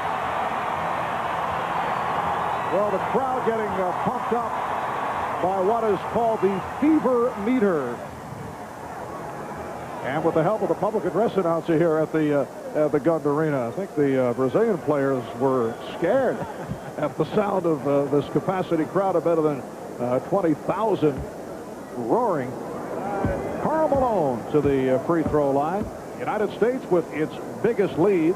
Well, the crowd getting pumped up by what is called the fever meter. And with the help of the public address announcer here at the Gund Arena, I think the Brazilian players were scared at the sound of this capacity crowd of better than 20,000 roaring. Karl Malone to the free throw line. United States with its biggest lead.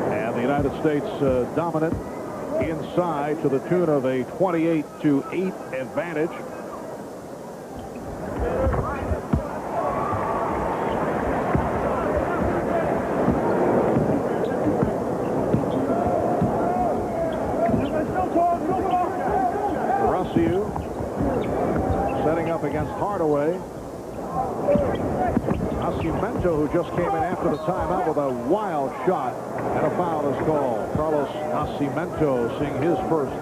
And the United States dominant inside to the tune of a 28-8 advantage. Brasil setting up against Hardaway. Nascimento, who just came in after the timeout with a wild shot, and a foul is called. Carlos Nascimento seeing his first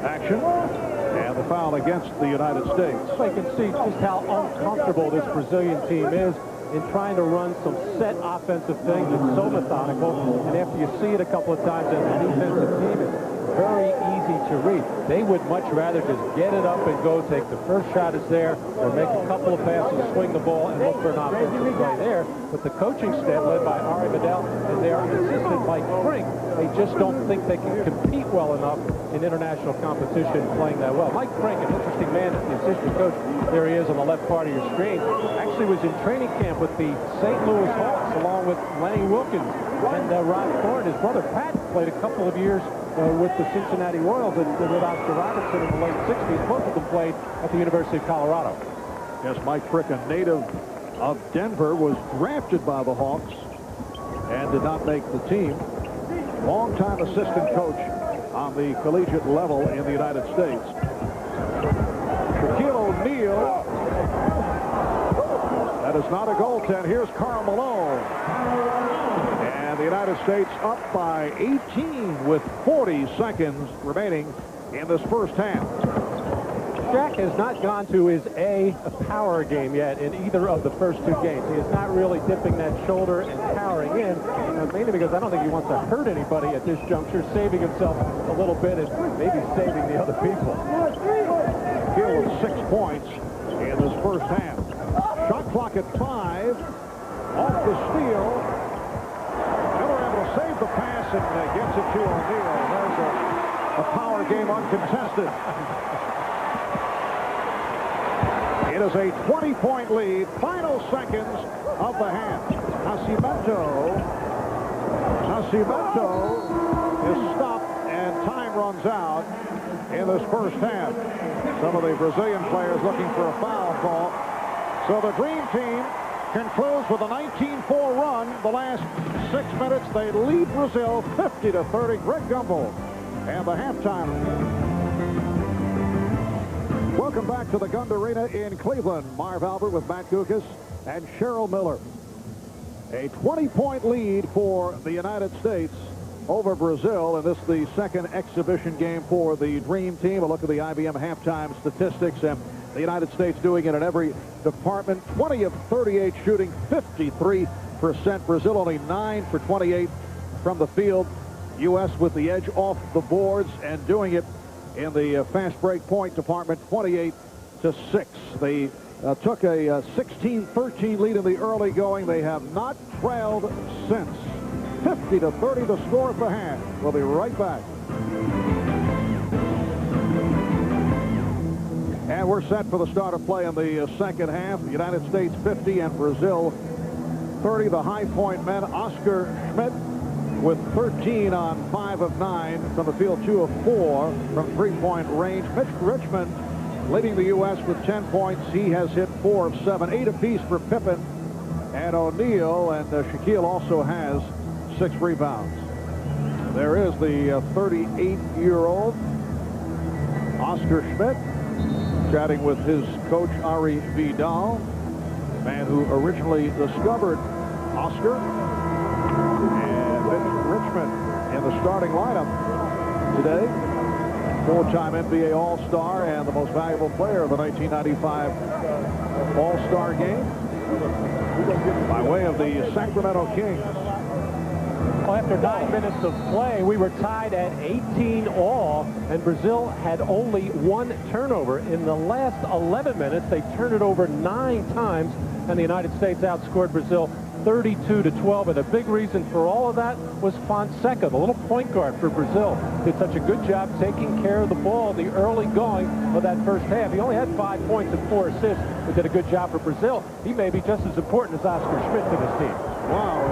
action, and the foul against the United States. So you can see just how uncomfortable this Brazilian team is in trying to run some set offensive things. It's so methodical, and after you see it a couple of times as a defensive team, it's very easy to read. They would much rather just get it up and go, take the first shot is there, or make a couple of passes, swing the ball, and look for an offensive play there. But the coaching staff, led by Ari Vidal, and their assistant Mike Frink, they just don't think they can compete well enough in international competition playing that well. Mike Frank, an interesting man, the assistant coach, there he is on the left part of your screen, actually was in training camp with the St. Louis Hawks along with Lenny Wilkins and Rod Thorne. His brother Pat played a couple of years with the Cincinnati Royals and with Oscar Robertson in the late 60s. Both of them played at the University of Colorado. Yes, Mike Frick, a native of Denver, was drafted by the Hawks and did not make the team. Longtime assistant coach on the collegiate level in the United States. Shaquille O'Neal. That is not a goaltend. Here's Karl Malone. And the United States up by 18 with 40 seconds remaining in this first half. Shaq has not gone to his A power game yet in either of the first two games. He is not really dipping that shoulder and powering in, mainly because I don't think he wants to hurt anybody at this juncture, saving himself a little bit and maybe saving the other people. Here with 6 points in this first half. Shot clock at 5. Off the steal. Miller able to save the pass and gets it to O'Neal. There's a power game uncontested. It is a 20-point lead. Final seconds of the half. Nascimento is stopped and time runs out in this first half. Some of the Brazilian players looking for a foul call. So the Dream Team concludes with a 19-4 run. The last 6 minutes, they lead Brazil 50-30. Greg Gumbel and the halftime. Welcome back to the Gund Arena in Cleveland. Marv Albert with Matt Gukas and Cheryl Miller. A 20-point lead for the United States over Brazil, and this is the second exhibition game for the Dream Team. A look at the IBM halftime statistics, and the United States doing it in every department. 20 of 38 shooting, 53%. Brazil only 9 for 28 from the field. U.S. with the edge off the boards and doing it in the fast break point department, 28-6. They took a 16-13 lead in the early going. They have not trailed since. 50-30 the score at the half. We'll be right back. And we're set for the start of play in the second half. The United States 50 and Brazil 30. The high point men, Oscar Schmidt with 13 on 5 of 9 from the field, 2 of 4 from three-point range. Mitch Richmond leading the U.S. with 10 points. He has hit 4 of 7, 8 apiece for Pippen and O'Neal, and Shaquille also has 6 rebounds. There is the 38-year-old Oscar Schmidt chatting with his coach Ari Vidal, the man who originally discovered Oscar. Richmond in the starting lineup today. 4-time NBA All-Star and the most valuable player of the 1995 All-Star game by way of the Sacramento Kings. Well, after 9 minutes of play, we were tied at 18 all, and Brazil had only 1 turnover. In the last 11 minutes, they turned it over 9 times, and the United States outscored Brazil 32-12, and a big reason for all of that was Fonseca, the little point guard for Brazil. Did such a good job taking care of the ball the early going of that first half. He only had 5 points and 4 assists, but did a good job for Brazil. He may be just as important as Oscar Schmidt to this team. Wow,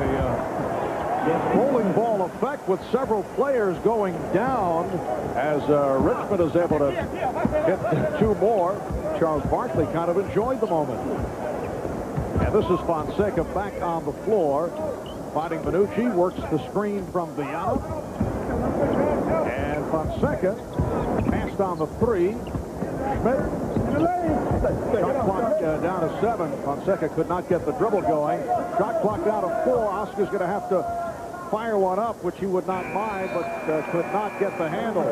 a bowling ball effect with several players going down as Richmond is able to hit 2 more. Charles Barkley kind of enjoyed the moment. And this is Fonseca back on the floor, finding Minucci, works the screen from Viana. And Fonseca passed on the 3. Schmidt, shot clock down to 7. Fonseca could not get the dribble going. Shot clock down to 4. Oscar's going to have to fire one up, which he would not mind, but could not get the handle.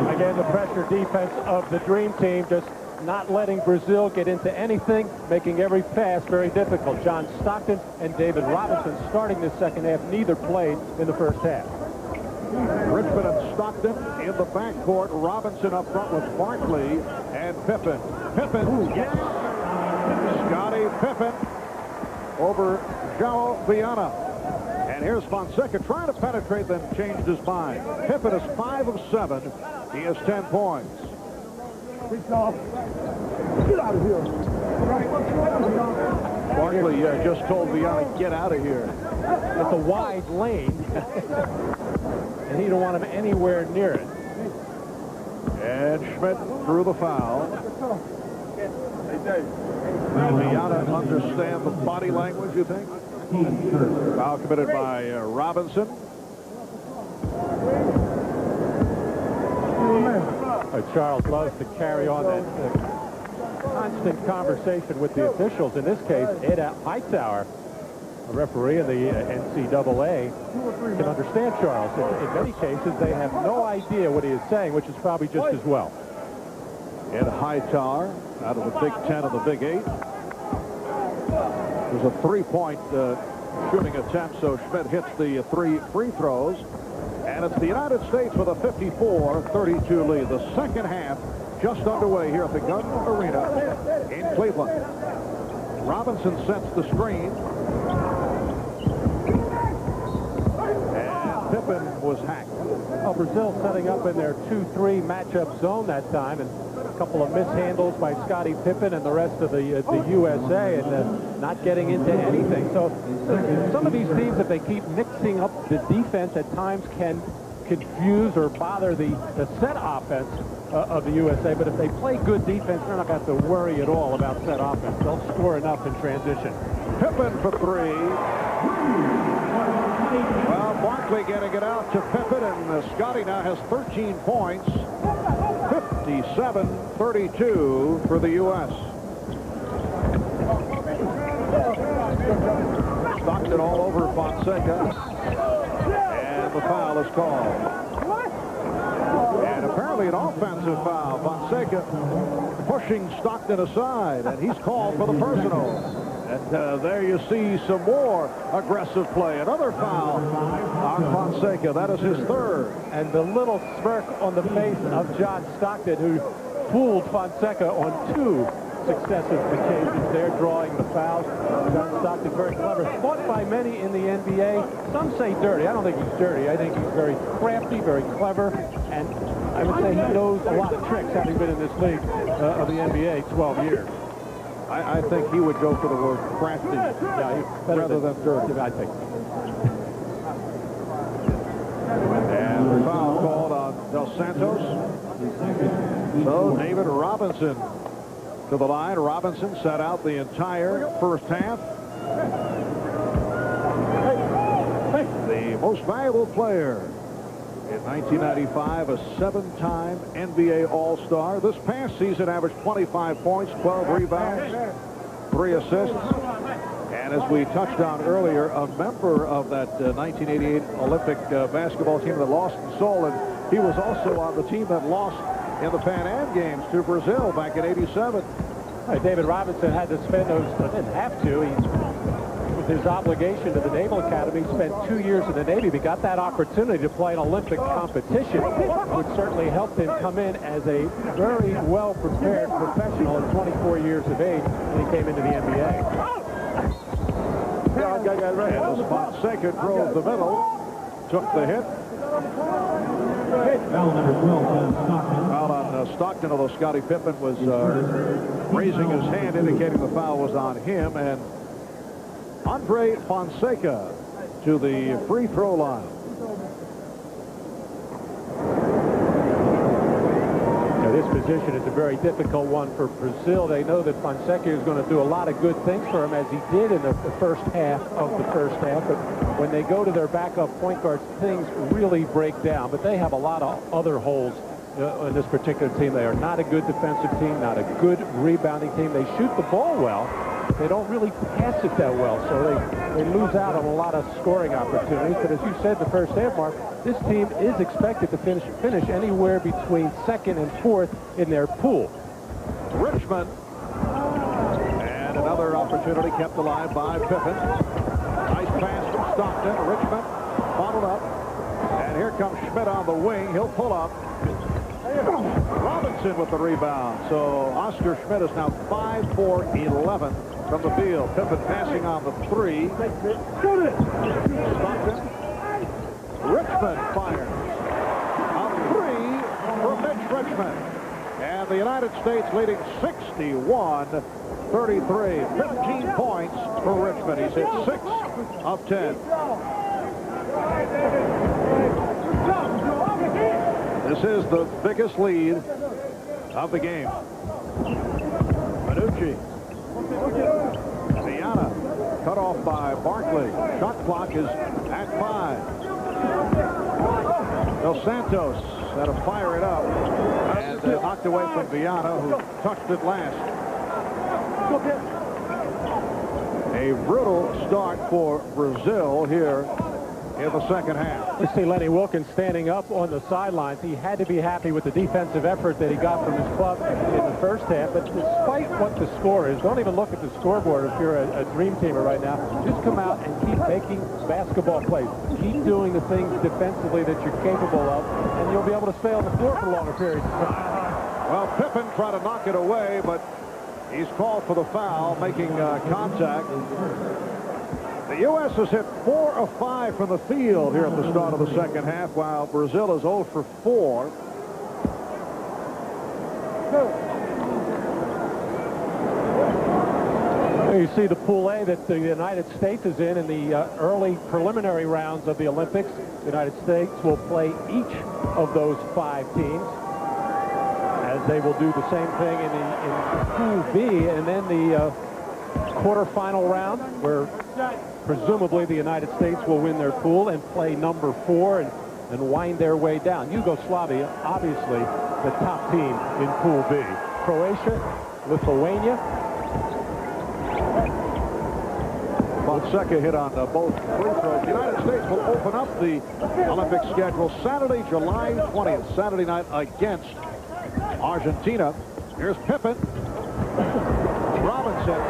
Again, the pressure defense of the Dream Team, just not letting Brazil get into anything, making every pass very difficult. John Stockton and David Robinson starting this second half. Neither played in the first half. Richmond and Stockton in the backcourt. Robinson up front with Barkley and Pippen. Pippen, yes! Scottie Pippen over João Viana. And here's Fonseca trying to penetrate, then changed his mind. Pippen is 5 of 7. He has 10 points. Get out of here. Barkley just told Viana, get out of here. It's a wide lane, and he don't want him anywhere near it. And Schmidt threw the foul. Will Viana understand the body language, you think? Foul committed by Robinson. Charles loves to carry on that constant conversation with the officials. In this case, Ed Hightower, a referee in the NCAA, can understand Charles. In many cases, they have no idea what he is saying, which is probably just as well. Ed Hightower out of the Big Ten and the Big 8. There's a 3-point shooting attempt, so Schmidt hits the 3 free throws. And it's the United States with a 54-32 lead. The second half just underway here at the Gun Arena in Cleveland. Robinson sets the screen. And Pippen was hacked. Well, Brazil setting up in their 2-3 matchup zone that time, and a couple of mishandles by Scottie Pippen and the rest of the USA, and not getting into anything. So some of these teams, if they keep mixing up the defense, at times can confuse or bother the set offense of the USA. But if they play good defense, they're not going to have to worry at all about set offense. They'll score enough in transition. Pippen for 3. Well, Barkley getting it out to Pippen, and Scottie now has 13 points. 57-32 for the U.S. Stockton all over Fonseca. And the foul is called. And apparently an offensive foul. Fonseca pushing Stockton aside, and he's called for the personal. And there you see some more aggressive play. Another foul on Fonseca. That is his 3rd. And the little smirk on the face of John Stockton, who fooled Fonseca on 2 successive occasions there, drawing the fouls. John Stockton, very clever. Thought by many in the NBA. Some say dirty. I don't think he's dirty. I think he's very crafty, very clever, and I would say he knows a lot of tricks, having been in this league of the NBA 12 years. I think he would go for the word crafty rather than dirty. I think. And the foul called on Dos Santos. So David Robinson to the line. Robinson sat out the entire first half. The most valuable player in 1995, a 7-time NBA All-Star. This past season averaged 25 points, 12 rebounds, 3 assists. And as we touched on earlier, a member of that 1988 Olympic basketball team that lost in Seoul, and he was also on the team that lost in the Pan Am Games to Brazil back in '87. David Robinson had to spend those, didn't have to. With his obligation to the Naval Academy, spent 2 years in the Navy, but got that opportunity to play an Olympic competition, which certainly helped him come in as a very well-prepared professional at 24 years of age when he came into the NBA. And as Fonseca drove the middle, took the hit. Foul on Stockton, although Scottie Pippen was raising his hand, indicating the foul was on him. And Andre Fonseca to the free throw line. Now, this position is a very difficult one for Brazil. They know that Fonseca is going to do a lot of good things for him, as he did in the first half of the first half. But when they go to their backup point guards, things really break down. But they have a lot of other holes in this particular team. They are not a good defensive team, not a good rebounding team. They shoot the ball well. They don't really pass it that well, so they lose out on a lot of scoring opportunities. But as you said, the first half, Mark, this team is expected to finish anywhere between 2nd and 4th in their pool. Richmond. And another opportunity kept alive by Pippen. Nice pass from Stockton. Richmond followed up. And here comes Schmidt on the wing. He'll pull up. Robinson with the rebound. So Oscar Schmidt is now 5 for 11 from the field. Pippen passing on the 3. Stockton. Richmond fires. A 3 for Mitch Richmond. And the United States leading 61-33. 15 points for Richmond. He's hit 6 of 10. This is the biggest lead of the game. Manucci. Viana cut off by Barkley. Shot clock is at 5. Dos Santos had to fire it up and knocked away from Viana, who touched it last. A brutal start for Brazil here in the second half. We see Lenny Wilkins standing up on the sidelines. He had to be happy with the defensive effort that he got from his club in the first half. But despite what the score is, don't even look at the scoreboard if you're a dream teamer right now. Just come out and keep making basketball plays. Keep doing the things defensively that you're capable of, and you'll be able to stay on the floor for longer periods of time. Well, Pippen tried to knock it away, but he's called for the foul, making contact. The U.S. has hit 4 of 5 from the field here at the start of the second half, while Brazil is 0 for 4. You see the Pool A that the United States is in the early preliminary rounds of the Olympics. The United States will play each of those 5 teams, as they will do the same thing in Pool B, and then the quarterfinal round, where presumably the United States will win their pool and play number 4 and wind their way down. Yugoslavia, obviously, the top team in Pool B. Croatia, Lithuania. Fonseca hit on both free throws. The United States will open up the Olympic schedule Saturday, July 20th, Saturday night against Argentina. Here's Pippen. Robinson.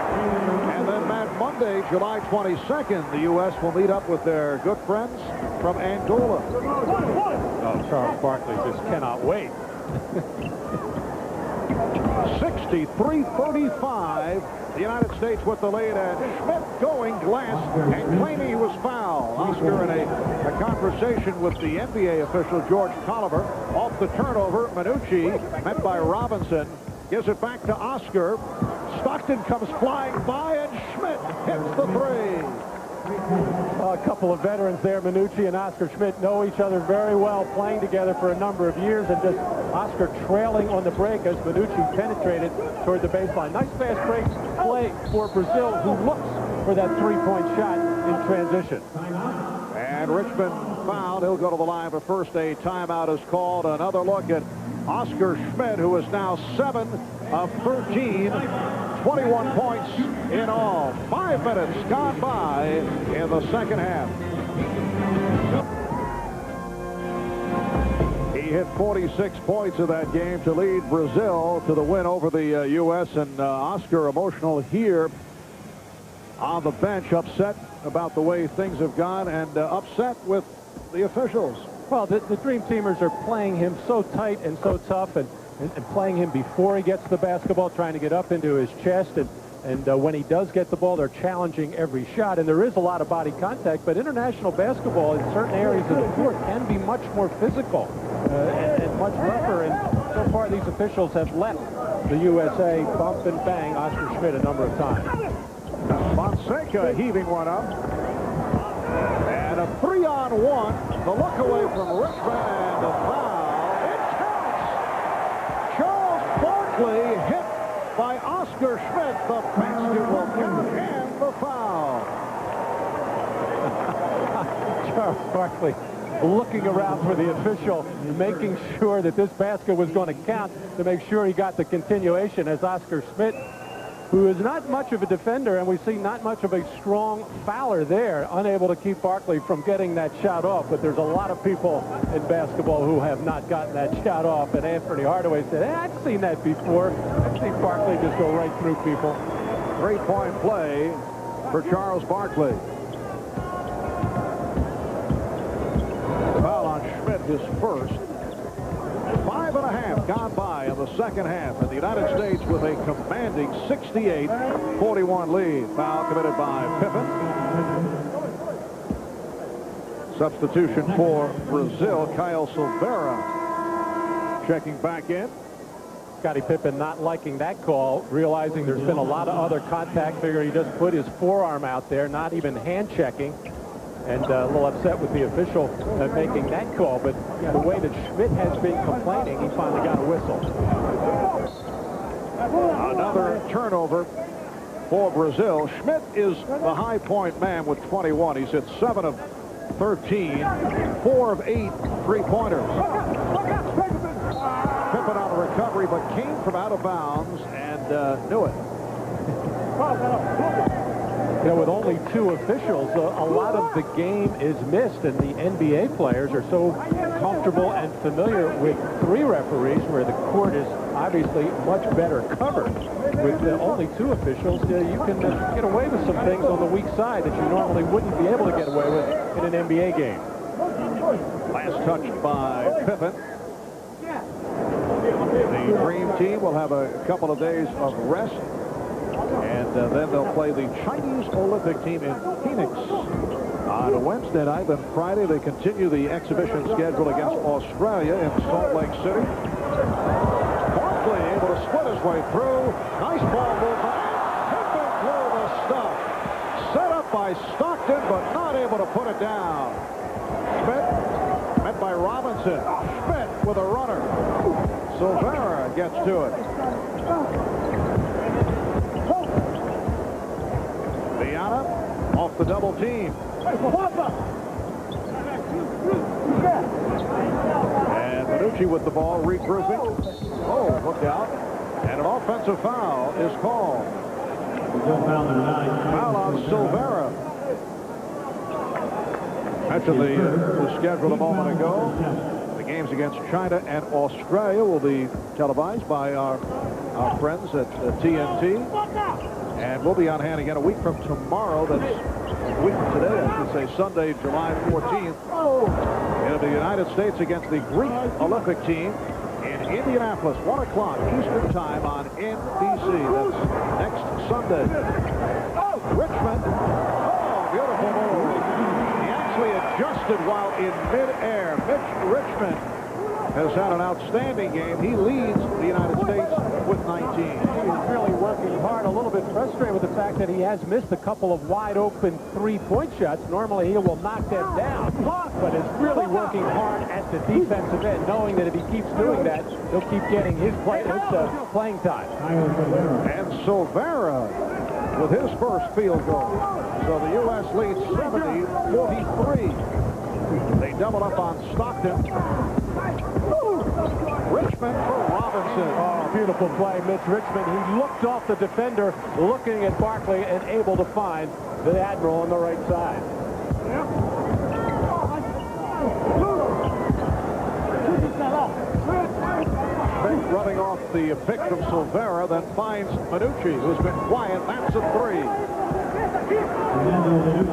And then Monday, July 22nd, the U.S. will meet up with their good friends from Angola. Oh, Charles Barkley just cannot wait. 63-35. The United States with the lead, and Schmidt going glass and claiming he was fouled. Oscar in a conversation with the NBA official George Tolliver. Off the turnover, Manucci, met by Robinson, gives it back to Oscar. Stockton comes flying by, and Schmidt hits the 3. A couple of veterans there, Manucci and Oscar Schmidt, know each other very well, playing together for a number of years, and just Oscar trailing on the break as Manucci penetrated toward the baseline. Nice fast break play for Brazil, who looks for that 3-point shot in transition. And Richmond fouled. He'll go to the line for first. A timeout is called. Another look at Oscar Schmidt, who is now 7 of 13. 21 points in all. 5 minutes gone by in the second half. He hit 46 points of that game to lead Brazil to the win over the U.S. And Oscar emotional here on the bench, upset about the way things have gone and upset with the officials. Well, the Dream Teamers are playing him so tight and so tough, and playing him before he gets the basketball, trying to get up into his chest, and when he does get the ball, they're challenging every shot, and there is a lot of body contact, but international basketball in certain areas of the court can be much more physical and much rougher, and so far these officials have let the USA bump and bang Oscar Schmidt a number of times. Fonseca heaving one up. And a 3-on-1. The look away from Richmond, and the foul. It counts. Charles Barkley hit by Oscar Schmidt. The basket will count, and the foul. Charles Barkley looking around for the official, making sure that this basket was going to count, to make sure he got the continuation, as Oscar Schmidt, who is not much of a defender, and we see not much of a strong fouler there, unable to keep Barkley from getting that shot off. But there's a lot of people in basketball who have not gotten that shot off, and Anthony Hardaway said, hey, I've seen that before. I've seen Barkley just go right through people. 3-point play for Charles Barkley. Foul on Schmidt, his first. 5 and a half gone by in the second half, and the United States with a commanding 68-41 lead. Foul committed by Pippen. Substitution for Brazil, Kyle Silveira checking back in. Scottie Pippen not liking that call, realizing there's been a lot of other contact. Figure he just put his forearm out there, not even hand checking, and a little upset with the official making that call. But the way that Schmidt has been complaining, he finally got a whistle. Another turnover for Brazil. Schmidt is the high point man with 21. He's hit 7 of 13, 4 of 8 three-pointers. Pippen on a recovery, but came from out of bounds and knew it. You know, with only 2 officials, a lot of the game is missed, and the NBA players are so comfortable and familiar with 3 referees, where the court is obviously much better covered. With only 2 officials, you can get away with some things on the weak side that you normally wouldn't be able to get away with in an NBA game. Last touch by Pippen. The Dream Team will have a couple of days of rest, and then they'll play the Chinese Olympic team in Phoenix on Wednesday night. Then Friday they continue the exhibition schedule against Australia in Salt Lake City. Barkley able to split his way through. Nice ball movement. Pippen through the stuff. Set up by Stockton, but not able to put it down. Schmidt met by Robinson. Schmidt with a runner. Silveira gets to it. Viana off the double team. And Manucci with the ball, regrouping. Oh, look out. And an offensive foul is called. Foul on Silveira. Mentioned the schedule a moment ago. The games against China and Australia will be televised by our friends at TNT. And we'll be on hand again a week from tomorrow. That's a week from today, I should say, Sunday, July 14th. It'll be the United States against the Greek Olympic team in Indianapolis, 1 o'clock Eastern time on NBC. That's next Sunday. Richmond. Oh, beautiful move. He actually adjusted while in midair. Mitch Richmond has had an outstanding game. He leads the United States with 19. He's really working hard, a little bit frustrated with the fact that he has missed a couple of wide-open three-point shots. Normally, he will knock that down, but is really working hard at the defensive end, knowing that if he keeps doing that, he'll keep getting his playing time. And Silveira with his first field goal. So the U.S. leads 70-43. They double up on Stockton. Richmond for Robinson. Oh, beautiful play, Mitch Richmond. He looked off the defender, looking at Barkley, and able to find the Admiral on the right side. Rubbing off the pick from Silveira, then finds Manucci, who's been quiet. That's a 3.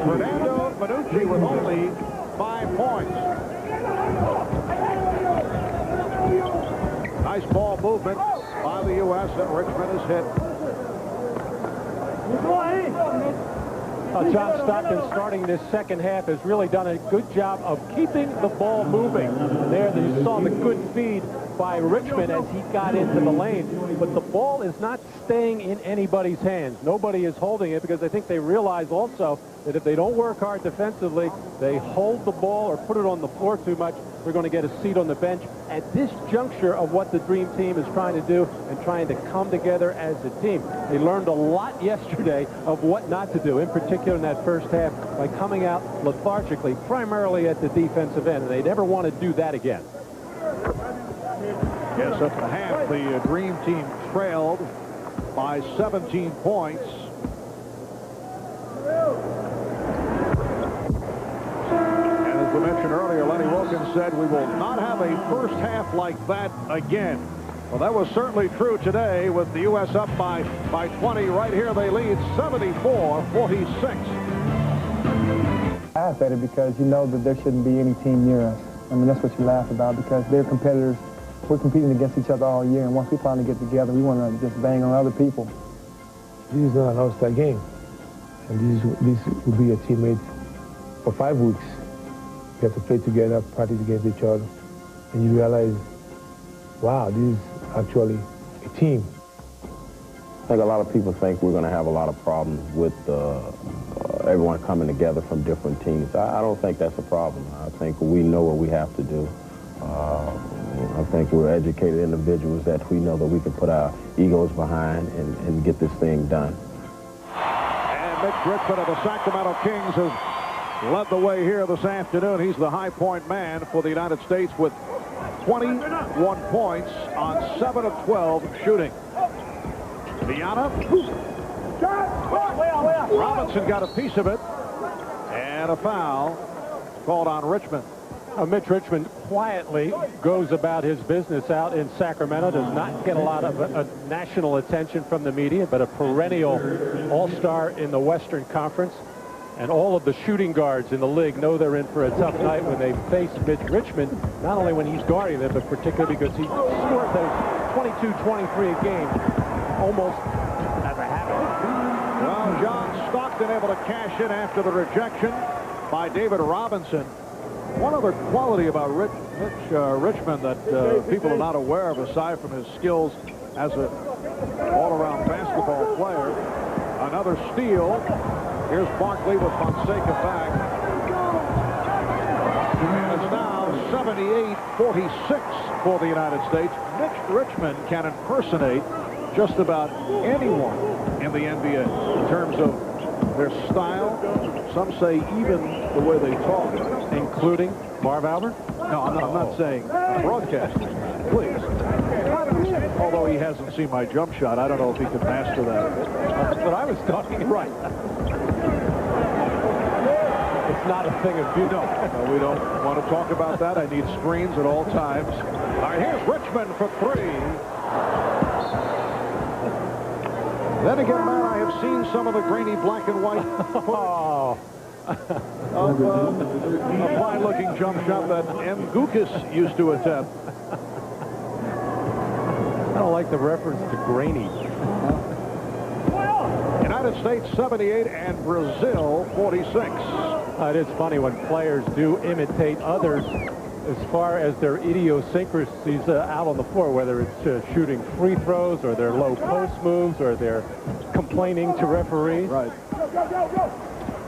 Fernando Manucci with only 5 points. Nice ball movement by the U.S. and Richmond is hit. John Stockton, starting this second half, has really done a good job of keeping the ball moving. There you saw the good feed by Richmond as he got into the lane. But the ball is not staying in anybody's hands. Nobody is holding it because I think they realize also that if they don't work hard defensively, they hold the ball or put it on the floor too much, they're going to get a seat on the bench. At this juncture of what the Dream Team is trying to do and trying to come together as a team, they learned a lot yesterday of what not to do, in particular in that first half, by coming out lethargically, primarily at the defensive end. And they never want to do that again. Yes, at the half, the Dream Team trailed by 17 points. And as we mentioned earlier, Lenny Wilkins said we will not have a first half like that again. Well, that was certainly true today with the U.S. up by 20. Right here, they lead 74-46. Laugh at it because you know that there shouldn't be any team near us. I mean, that's what you laugh about because they're competitors we're competing against each other all year, and once we finally get together, we want to just bang on other people. This is not an all-star game, and this will be your teammates for 5 weeks. You have to play together, practice against each other, and you realize, wow, this is actually a team. I think a lot of people think we're going to have a lot of problems with everyone coming together from different teams. I don't think that's a problem. I think we know what we have to do. I think we're educated individuals that we know that we can put our egos behind and get this thing done. And Mitch Richmond of the Sacramento Kings has led the way here this afternoon. He's the high point man for the United States with 21 points on 7 of 12 shooting. Viana. Robinson got a piece of it. And a foul called on Richmond. Mitch Richmond quietly goes about his business out in Sacramento. Does not get a lot of national attention from the media, but a perennial all-star in the Western Conference. And all of the shooting guards in the league know they're in for a tough night when they face Mitch Richmond, not only when he's guarding them, but particularly because he scored those 22-23 a game almost as a habit. Well, John Stockton able to cash in after the rejection by David Robinson. One other quality about Mitch Richmond that people are not aware of, aside from his skills as an all-around basketball player. Another steal. Here's Barkley with Fonseca back. And it's now 78-46 for the United States. Mitch Richmond can impersonate just about anyone in the NBA in terms of their style. Some say even the way they talk. Including Marv Albert? No, I'm not saying broadcasting, please. Although he hasn't seen my jump shot, I don't know if he can master that. That's what I was talking right. It's not a thing of beauty. No, we don't want to talk about that. I need screens at all times. All right, here's Richmond for 3. Then again, man, I have seen some of the grainy black and white of a fine-looking jump shot that M. Gukas used to attempt. I don't like the reference to grainy. United States 78 and Brazil 46. It is funny when players do imitate others as far as their idiosyncrasies out on the floor, whether it's shooting free throws or their low post moves or they're complaining to referees. Right.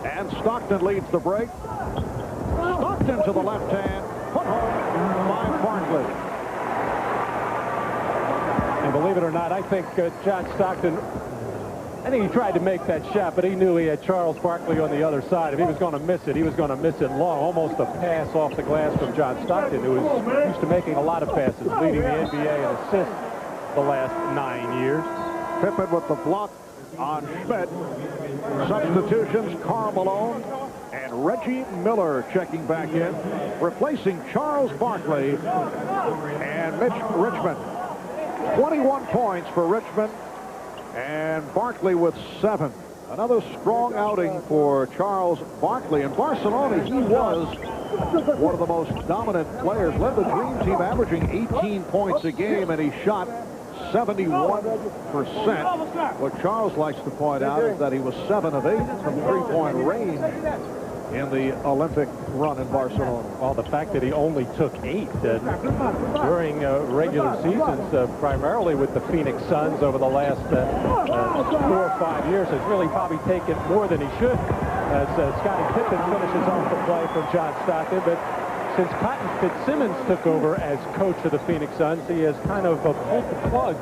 And Stockton leads the break. Stockton to the left hand. Put home by Barkley. And believe it or not, I think John Stockton, I think he tried to make that shot, but he knew he had Charles Barkley on the other side. If he was going to miss it, he was going to miss it long. Almost a pass off the glass from John Stockton, who is used to making a lot of passes, leading the NBA in assists the last 9 years. Pippen with the block on Schmidt. Substitutions, Karl Malone and Reggie Miller checking back in, replacing Charles Barkley and Mitch Richmond. 21 points for Richmond and Barkley with 7. Another strong outing for Charles Barkley. In Barcelona, he was one of the most dominant players, led the Dream Team averaging 18 points a game, and he shot 71%. What Charles likes to point out is that he was 7 of 8 from three-point range in the Olympic run in Barcelona. Well, the fact that he only took 8 during regular seasons, primarily with the Phoenix Suns over the last 4 or 5 years, has really probably taken more than he should as Scottie Pippen finishes off the play from John Stockton. But since Cotton Fitzsimmons took over as coach of the Phoenix Suns, he has kind of pulled the plug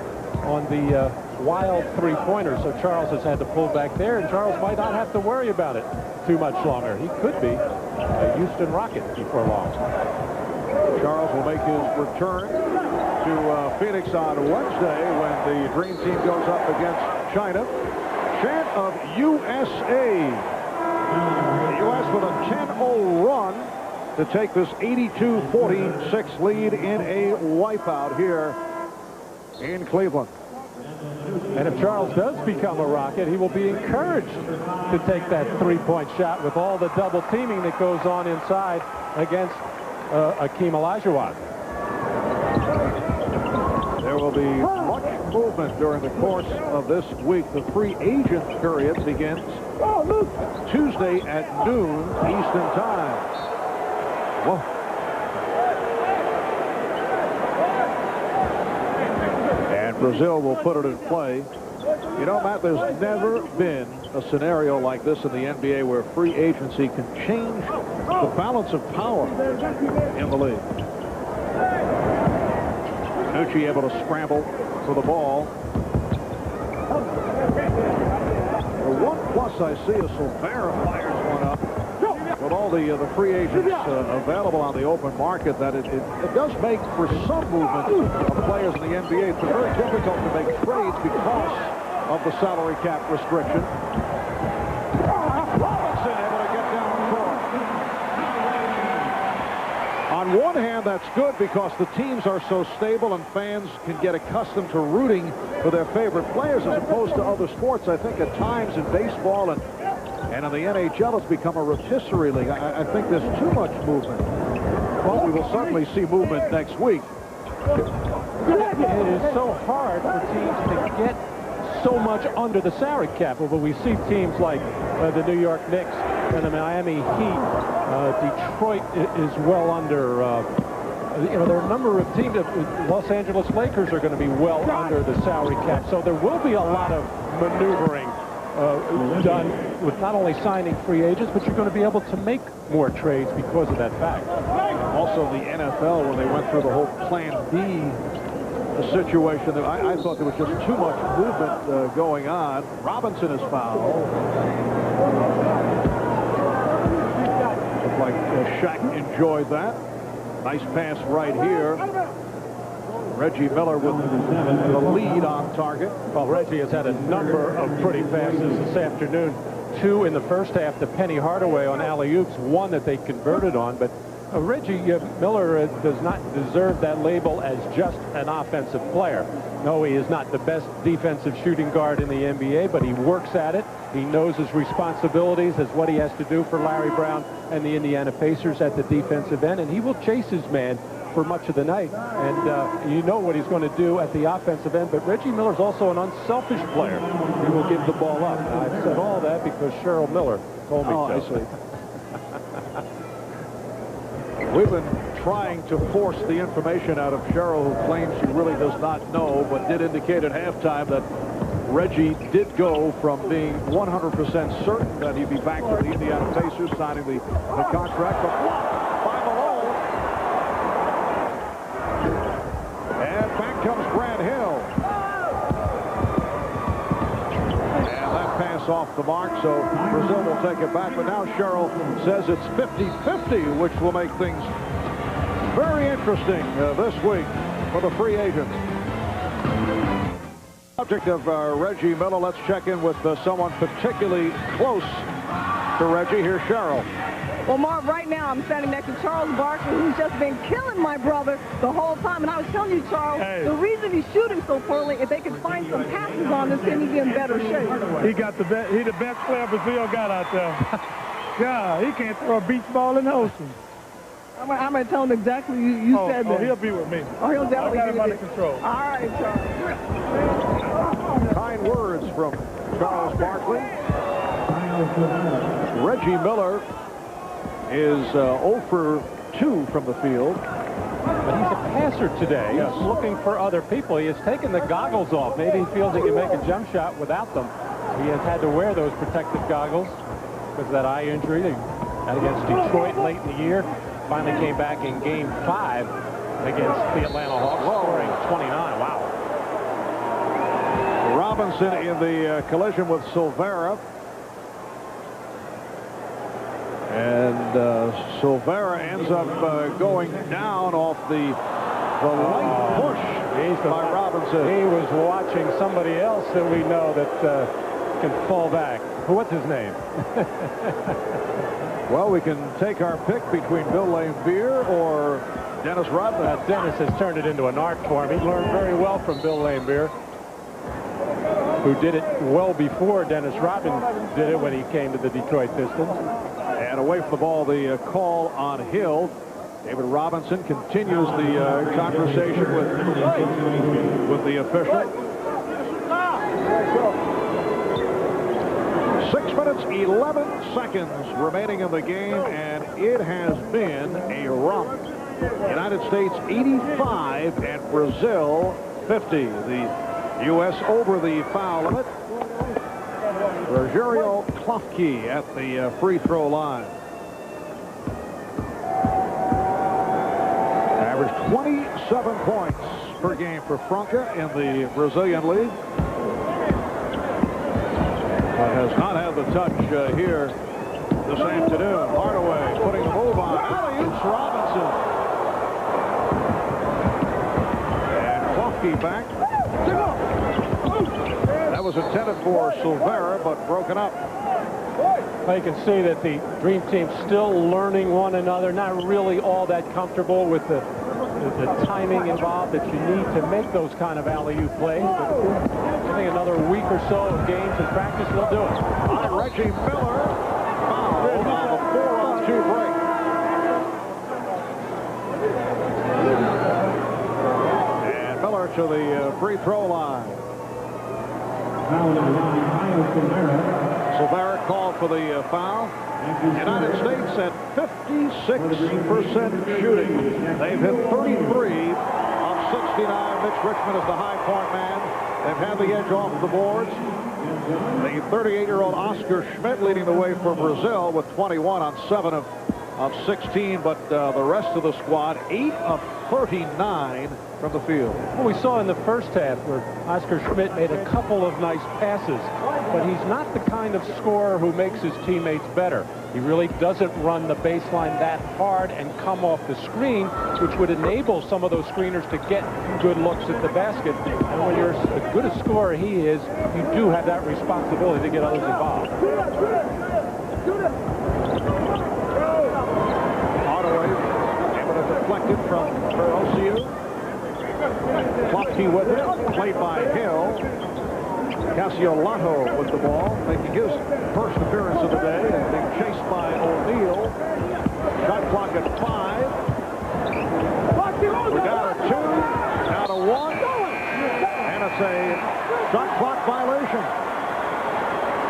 on the wild three-pointers. So Charles has had to pull back there, and Charles might not have to worry about it too much longer. He could be a Houston Rocket before long. Charles will make his return to Phoenix on Wednesday when the Dream Team goes up against China. Chant of USA. The U.S. with a 10-0 run to take this 82-46 lead in a wipeout here in Cleveland. And if Charles does become a Rocket, he will be encouraged to take that three-point shot with all the double teaming that goes on inside against Akeem Olajuwon. There will be much movement during the course of this week. The free agent period begins Tuesday at noon Eastern Time. Whoa. And Brazil will put it in play. You know, Matt, there's never been a scenario like this in the NBA where free agency can change the balance of power in the league. Nucci able to scramble for the ball. The one plus I see is Silvera fires one up. With all the free agents available on the open market, that it does make for some movement of players in the NBA. It's very difficult to make trades because of the salary cap restriction. Robinson able to get down short. On one hand, that's good because the teams are so stable and fans can get accustomed to rooting for their favorite players as opposed to other sports. I think at times in baseball and in the NHL, it's become a rotisserie league. I think there's too much movement. Well, we will certainly see movement next week. It is so hard for teams to get so much under the salary cap. But we see teams like the New York Knicks and the Miami Heat. Detroit is well under. You know, there are a number of teams. Los Angeles Lakers are going to be well under the salary cap. So there will be a lot of maneuvering done with not only signing free agents, but you're going to be able to make more trades because of that fact. Also, the NFL, when they went through the whole Plan B situation, that I thought there was just too much movement going on. Robinson is fouled. Looked like Shaq enjoyed that. Nice pass right here. Reggie Miller with the lead on target. Well, Reggie has had a number of pretty passes this afternoon. 2 in the first half to Penny Hardaway on alley-oops, 1 that they converted on. But Reggie Miller does not deserve that label as just an offensive player. No, he is not the best defensive shooting guard in the NBA, but he works at it. He knows his responsibilities as what he has to do for Larry Brown and the Indiana Pacers at the defensive end, and he will chase his man for much of the night, and you know what he's going to do at the offensive end. But Reggie Miller's also an unselfish player. He will give the ball up. Now, I've said all that because Cheryl Miller told me so. I see. We've been trying to force the information out of Cheryl, who claims she really does not know, but did indicate at halftime that Reggie did go from being 100% certain that he'd be back with the Indiana Pacers, signing the contract, but by Malone. And back comes Grant Hill. And that pass off the mark, so Brazil will take it back. But now Cheryl says it's 50-50, which will make things very interesting this week for the free agents. Subject of Reggie Miller. Let's check in with someone particularly close to Reggie. Here's Cheryl. Well, Marv, right now I'm standing next to Charles Barkley, who's just been killing my brother the whole time. And I was telling you, Charles, the reason he's shooting so poorly, if they could find some passes on this team, he'd be in better shape. He got the best. He the best player Brazil got out there. God, he can't throw a beach ball in the ocean. I'm going to tell him exactly you said that. Oh, he'll be with me. Oh, he'll definitely be under control. All right, Charles. Kind words from Charles Barkley. Reggie Miller is 0 for 2 from the field. But he's a passer today. Yes. He's looking for other people. He has taken the goggles off. Maybe he feels he can make a jump shot without them. He has had to wear those protective goggles because of that eye injury they had against Detroit late in the year. Finally came back in Game 5 against the Atlanta Hawks, scoring 29. Wow. Robinson in the collision with Silvera. And Silvera ends up going down off the light push by Robinson. He was watching somebody else that we know that can fall back. What's his name? Well, we can take our pick between Bill Laimbeer or Dennis Rodman. Dennis has turned it into an art form. He learned very well from Bill Laimbeer, who did it well before Dennis Rodman did it when he came to the Detroit Pistons. And away from the ball, the call on Hill David Robinson continues the conversation with the official. 6 minutes, 11 seconds remaining in the game, and it has been a romp. United States 85 and Brazil 50. The U.S. over the foul limit. Rogerio Klofke at the free throw line. Averaged 27 points per game for Franca in the Brazilian league. But has not had the touch here this afternoon. Hardaway putting the move on. Alley-oops Robinson. And Klofke back. That was intended for Silvera, but broken up. Well, you can see that the Dream Team still learning one another, not really all that comfortable with the timing involved that you need to make those kind of alley-oop plays. But I think another week or so of games and practice will do it. Reggie Miller fouled on the 4-on-2 break. And Miller to the free throw line. Silvera called for the foul. United States at 56% shooting. They've hit 33 of 69. Mitch Richmond is the high point man. They've had the edge off the boards. The 38-year-old Oscar Schmidt leading the way for Brazil with 21 on 7 of 16, but the rest of the squad 8 of 39 from the field. Well, we saw in the first half where Oscar Schmidt made a couple of nice passes, but he's not the kind of scorer who makes his teammates better. He really doesn't run the baseline that hard and come off the screen, which would enable some of those screeners to get good looks at the basket. And when you're as good a scorer he is, you do have that responsibility to get others involved. Hardaway able to deflect it from Ferociu. Klofke with it, played by Hill. Casiolato with the ball, making his first appearance of the day and being chased by O'Neal. Shot clock at 5. We're down to 2, down to 1, and it's a shot clock violation.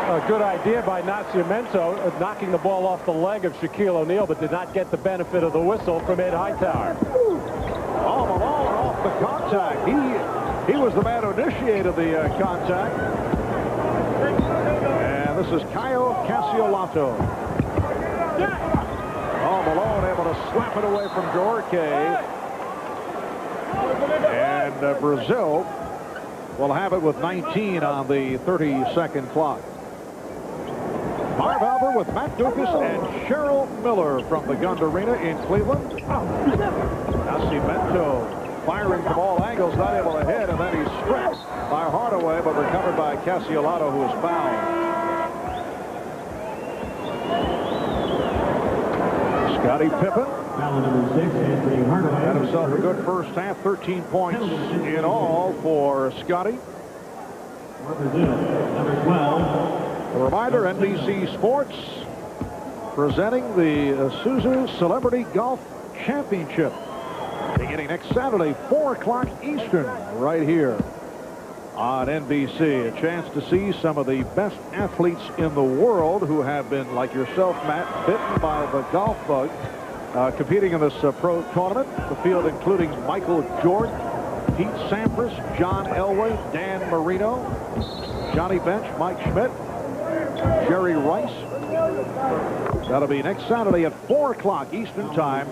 A good idea by Nascimento, knocking the ball off the leg of Shaquille O'Neal, but did not get the benefit of the whistle from Ed Hightower. Oh, Malone off the contact. He was the man who initiated the contact. And this is Caio Casiolato. Oh, Malone able to slap it away from Duarte. And Brazil will have it with 19 on the 30-second clock. Marv Albert with Matt Dukas and Cheryl Miller from the Gund Arena in Cleveland. Nascimento firing from all angles, not able to hit, and then he's stripped by Hardaway, but recovered by Casiolato, who is fouled. Scottie Pippen had himself a good first half, 13 points in all for Scottie. A reminder, NBC Sports presenting the Isuzu Celebrity Golf Championship beginning next Saturday, 4 o'clock Eastern, right here on NBC. A chance to see some of the best athletes in the world who have been, like yourself, Matt, bitten by the golf bug, competing in this pro tournament. The field including Michael Jordan, Pete Sampras, John Elway, Dan Marino, Johnny Bench, Mike Schmidt, Jerry Rice. That'll be next Saturday at 4 o'clock Eastern time,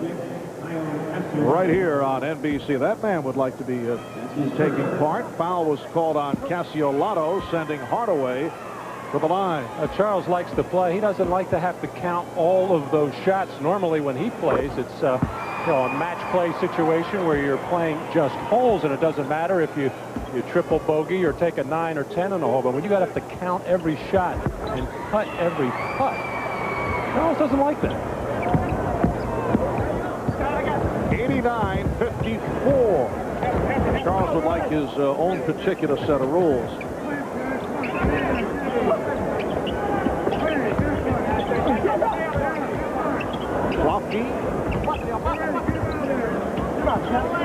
right here on NBC. That man would like to be taking part. Foul was called on Casiolato, sending Hardaway to the line. Charles likes to play. He doesn't like to have to count all of those shots. Normally when he plays, it's a match play situation where you're playing just holes, and it doesn't matter if you triple bogey or take a 9 or 10 in a hole. But when you got to have to count every shot and putt every putt, Charles doesn't like that. 89-54. Charles would like his own particular set of rules. Klofke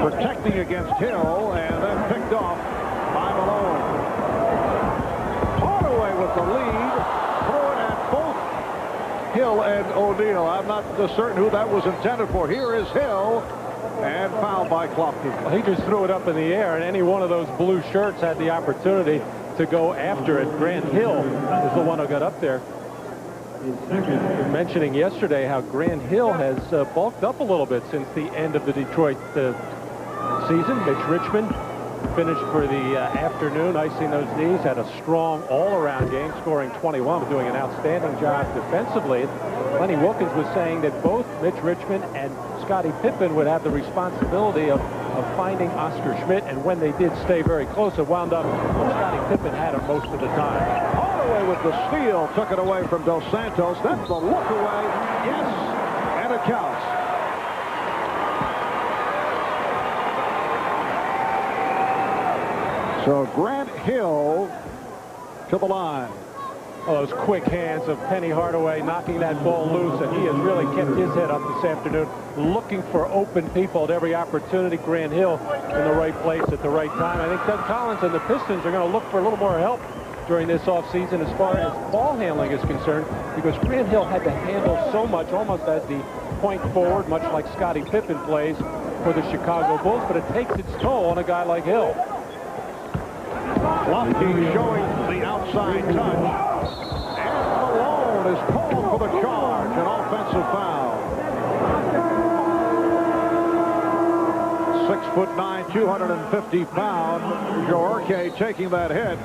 protecting against Hill, and then picked off by Malone. Hardaway with the lead, threw it at both Hill and O'Neal. I'm not certain who that was intended for. Here is Hill, and fouled by Kloppke. Well, he just threw it up in the air, and any one of those blue shirts had the opportunity to go after it. Grant Hill was the one who got up there. Mentioning yesterday how Grant Hill has bulked up a little bit since the end of the Detroit season. Mitch Richmond finished for the afternoon, icing those knees, had a strong all-around game, scoring 21, doing an outstanding job defensively. Lenny Wilkins was saying that both Mitch Richmond and Scottie Pippen would have the responsibility of finding Oscar Schmidt, and when they did stay very close, it wound up Scottie Pippen had him most of the time. Hardaway with the steal, took it away from Dos Santos. That's the look away. Yes, and it counts. So Grant Hill to the line. Oh, those quick hands of Penny Hardaway knocking that ball loose, and he has really kept his head up this afternoon, looking for open people at every opportunity. Grant Hill in the right place at the right time. I think Doug Collins and the Pistons are going to look for a little more help during this offseason as far as ball handling is concerned, because Grant Hill had to handle so much, almost as the point forward, much like Scottie Pippen plays for the Chicago Bulls, but it takes its toll on a guy like Hill. Kloppke showing the outside touch. And Malone is called for the charge, an offensive foul. 6'9", 250-pound Joarque taking that hit.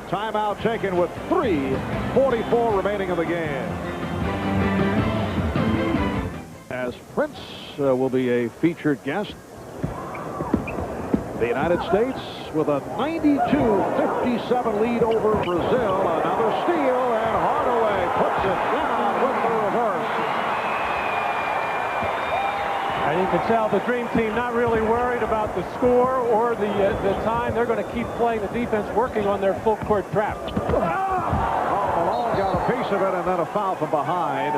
Timeout taken with 3:44 remaining in the game. As Prince will be a featured guest. The United States with a 92-57 lead over Brazil. Another steal, and Hardaway puts it down with the reverse. And you can tell the Dream Team not really worried about the score or the time. They're going to keep playing the defense, working on their full court trap. Oh, Malone got a piece of it, and then a foul from behind.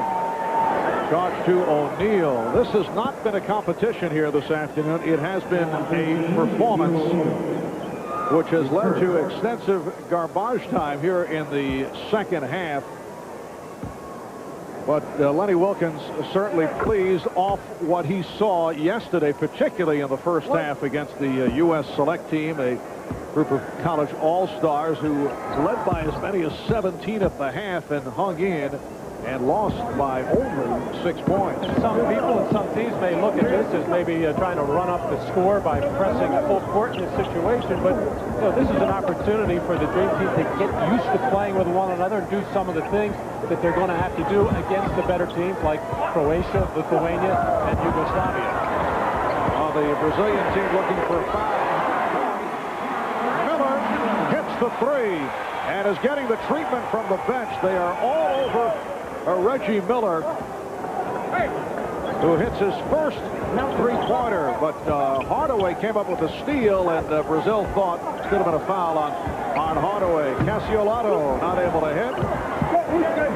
Charge to O'Neal. This has not been a competition here this afternoon. It has been a performance which has led to extensive garbage time here in the second half. But Lenny Wilkins certainly pleased off what he saw yesterday, particularly in the first half against the U.S. select team, a group of college all-stars who led by as many as 17 at the half and hung in and lost by only 6 points. Some people and some teams may look at this as maybe trying to run up the score by pressing full court in this situation, but you know, this is an opportunity for the Dream Team to get used to playing with one another and do some of the things that they're going to have to do against the better teams like Croatia, Lithuania, and Yugoslavia. The Brazilian team looking for a foul. Miller hits the three and is getting the treatment from the bench. They are all over Reggie Miller, who hits his first three-pointer, but Hardaway came up with a steal, and Brazil thought it should have been a foul on Hardaway. Casiolato not able to hit.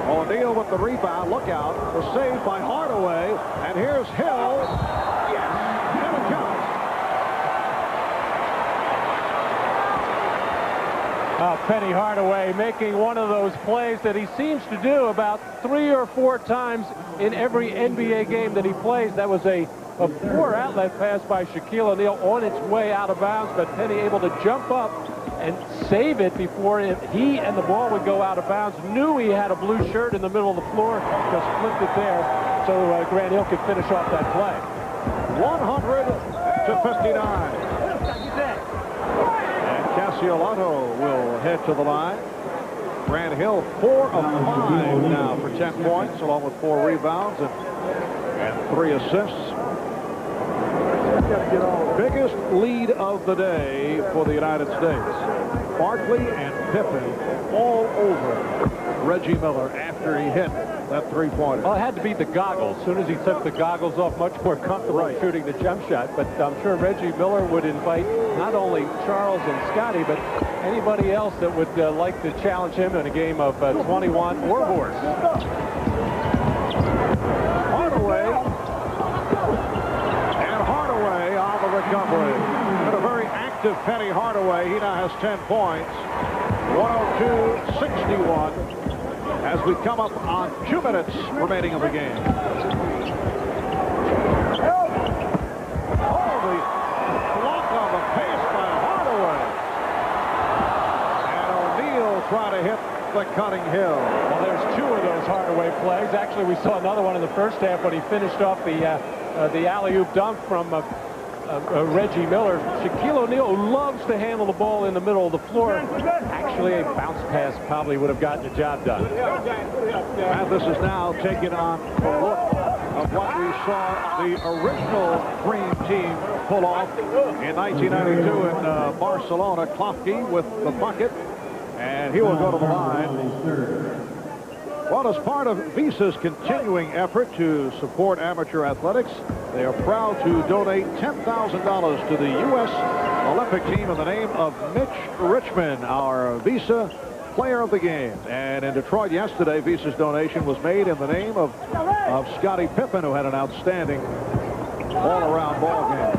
O'Neal with the rebound. Look out. The save by Hardaway, and here's Hill. Yes, and it counts. Penny Hardaway making one of those plays that he seems to do about 3 or 4 times in every NBA game that he plays. That was a poor outlet pass by Shaquille O'Neal on its way out of bounds, but Penny able to jump up and save it before he and the ball would go out of bounds. Knew he had a blue shirt in the middle of the floor, just flipped it there so Grant Hill could finish off that play. 100-59. Casiolato will head to the line. Grant Hill 4 of 5 now for 10 points, along with 4 rebounds and 3 assists. Biggest lead of the day for the United States. Barkley and Pippen all over Reggie Miller after he hit that three-pointer. Well, it had to be the goggles. As soon as he took the goggles off, much more comfortable shooting the jump shot. But I'm sure Reggie Miller would invite not only Charles and Scotty, but anybody else that would like to challenge him in a game of 21 or worse. Hardaway on the recovery. ineffective Penny Hardaway. He now has 10 points. 102-61 as we come up on 2 minutes remaining of the game. Oh, the block on the pace by Hardaway. And O'Neal trying to hit the Cutting Hill. Well, there's 2 of those Hardaway plays. Actually, we saw another one in the first half when he finished off the alley-oop dunk from Reggie Miller. Shaquille O'Neal loves to handle the ball in the middle of the floor. Actually, a bounce pass probably would have gotten the job done. This is now taking on a look of what we saw the original Dream Team pull off in 1992 in Barcelona. Klofke with the bucket, and he will go to the line. Well, as part of Visa's continuing effort to support amateur athletics, they are proud to donate $10,000 to the U.S. Olympic team in the name of Mitch Richmond, our Visa player of the game. And in Detroit yesterday, Visa's donation was made in the name of Scottie Pippen, who had an outstanding all-around ball game.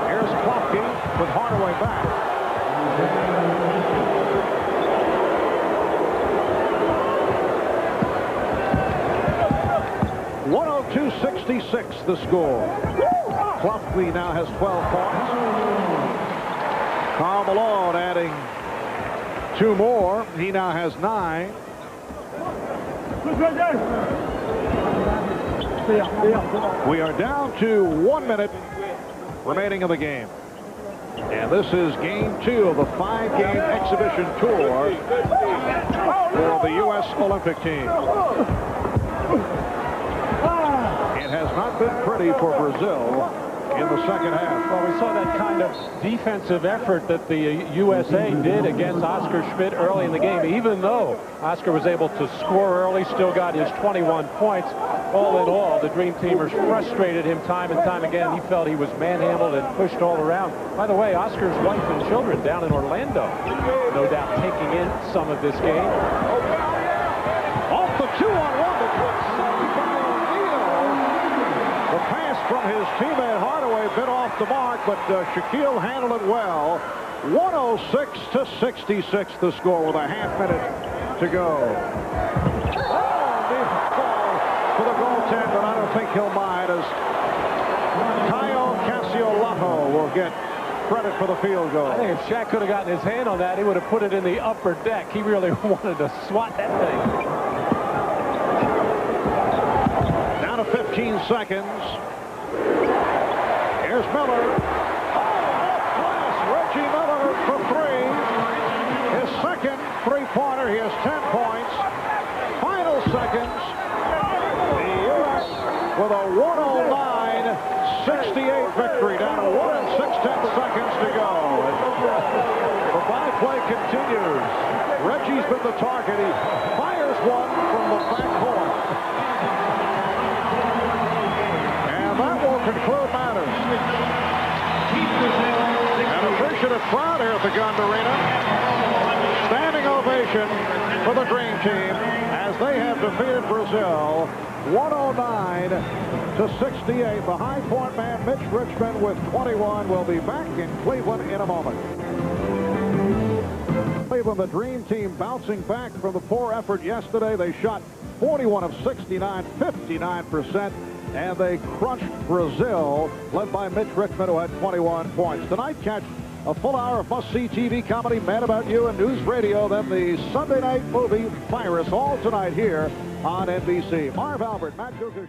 Here's Klofke with Hardaway back. 102-66 the score. Klofke now has 12 points. Karl Malone adding 2 more. He now has 9. We are down to 1 minute remaining of the game. And this is game 2 of the 5-game exhibition tour for the U.S. Olympic team. It has not been pretty for Brazil in the second half. Well, we saw that kind of defensive effort that the USA did against Oscar Schmidt early in the game. Even though Oscar was able to score early, still got his 21 points. All in all, the Dream Teamers frustrated him time and time again. He felt he was manhandled and pushed all around. By the way, Oscar's wife and children down in Orlando, no doubt taking in some of this game. Off the 2-on-1 between the pass from his teammate Hardaway bit off the mark, but Shaquille handled it well. 106-66 the score with a half minute to go. Oh, deep ball to the goaltender. I don't think he'll mind as Tayo Cassiolato will get credit for the field goal. I think if Shaq could have gotten his hand on that, he would have put it in the upper deck. He really wanted to swat that thing. Down to 15 seconds. Here's Miller. Oh, Reggie Miller for 3. His second three-pointer. He has 10 points. Final seconds. The U.S. with a 109-68 victory. Down to 1 and 6/10 seconds to go. The by-play continues. Reggie's been the target. He fires one from the backcourt. Conclude matters. An appreciative crowd here at the Gund Arena. Standing ovation for the Dream Team as they have defeated Brazil 109-68. The high point man, Mitch Richmond, with 21, will be back in Cleveland in a moment. Cleveland, the Dream Team, bouncing back from the poor effort yesterday. They shot 41 of 69, 59%. And they crushed Brazil, led by Mitch Richmond, who had 21 points. Tonight, catch a full hour of must-see TV comedy, Mad About You, and News Radio. Then the Sunday night movie, Virus, all tonight here on NBC. Marv Albert, Matt Joker.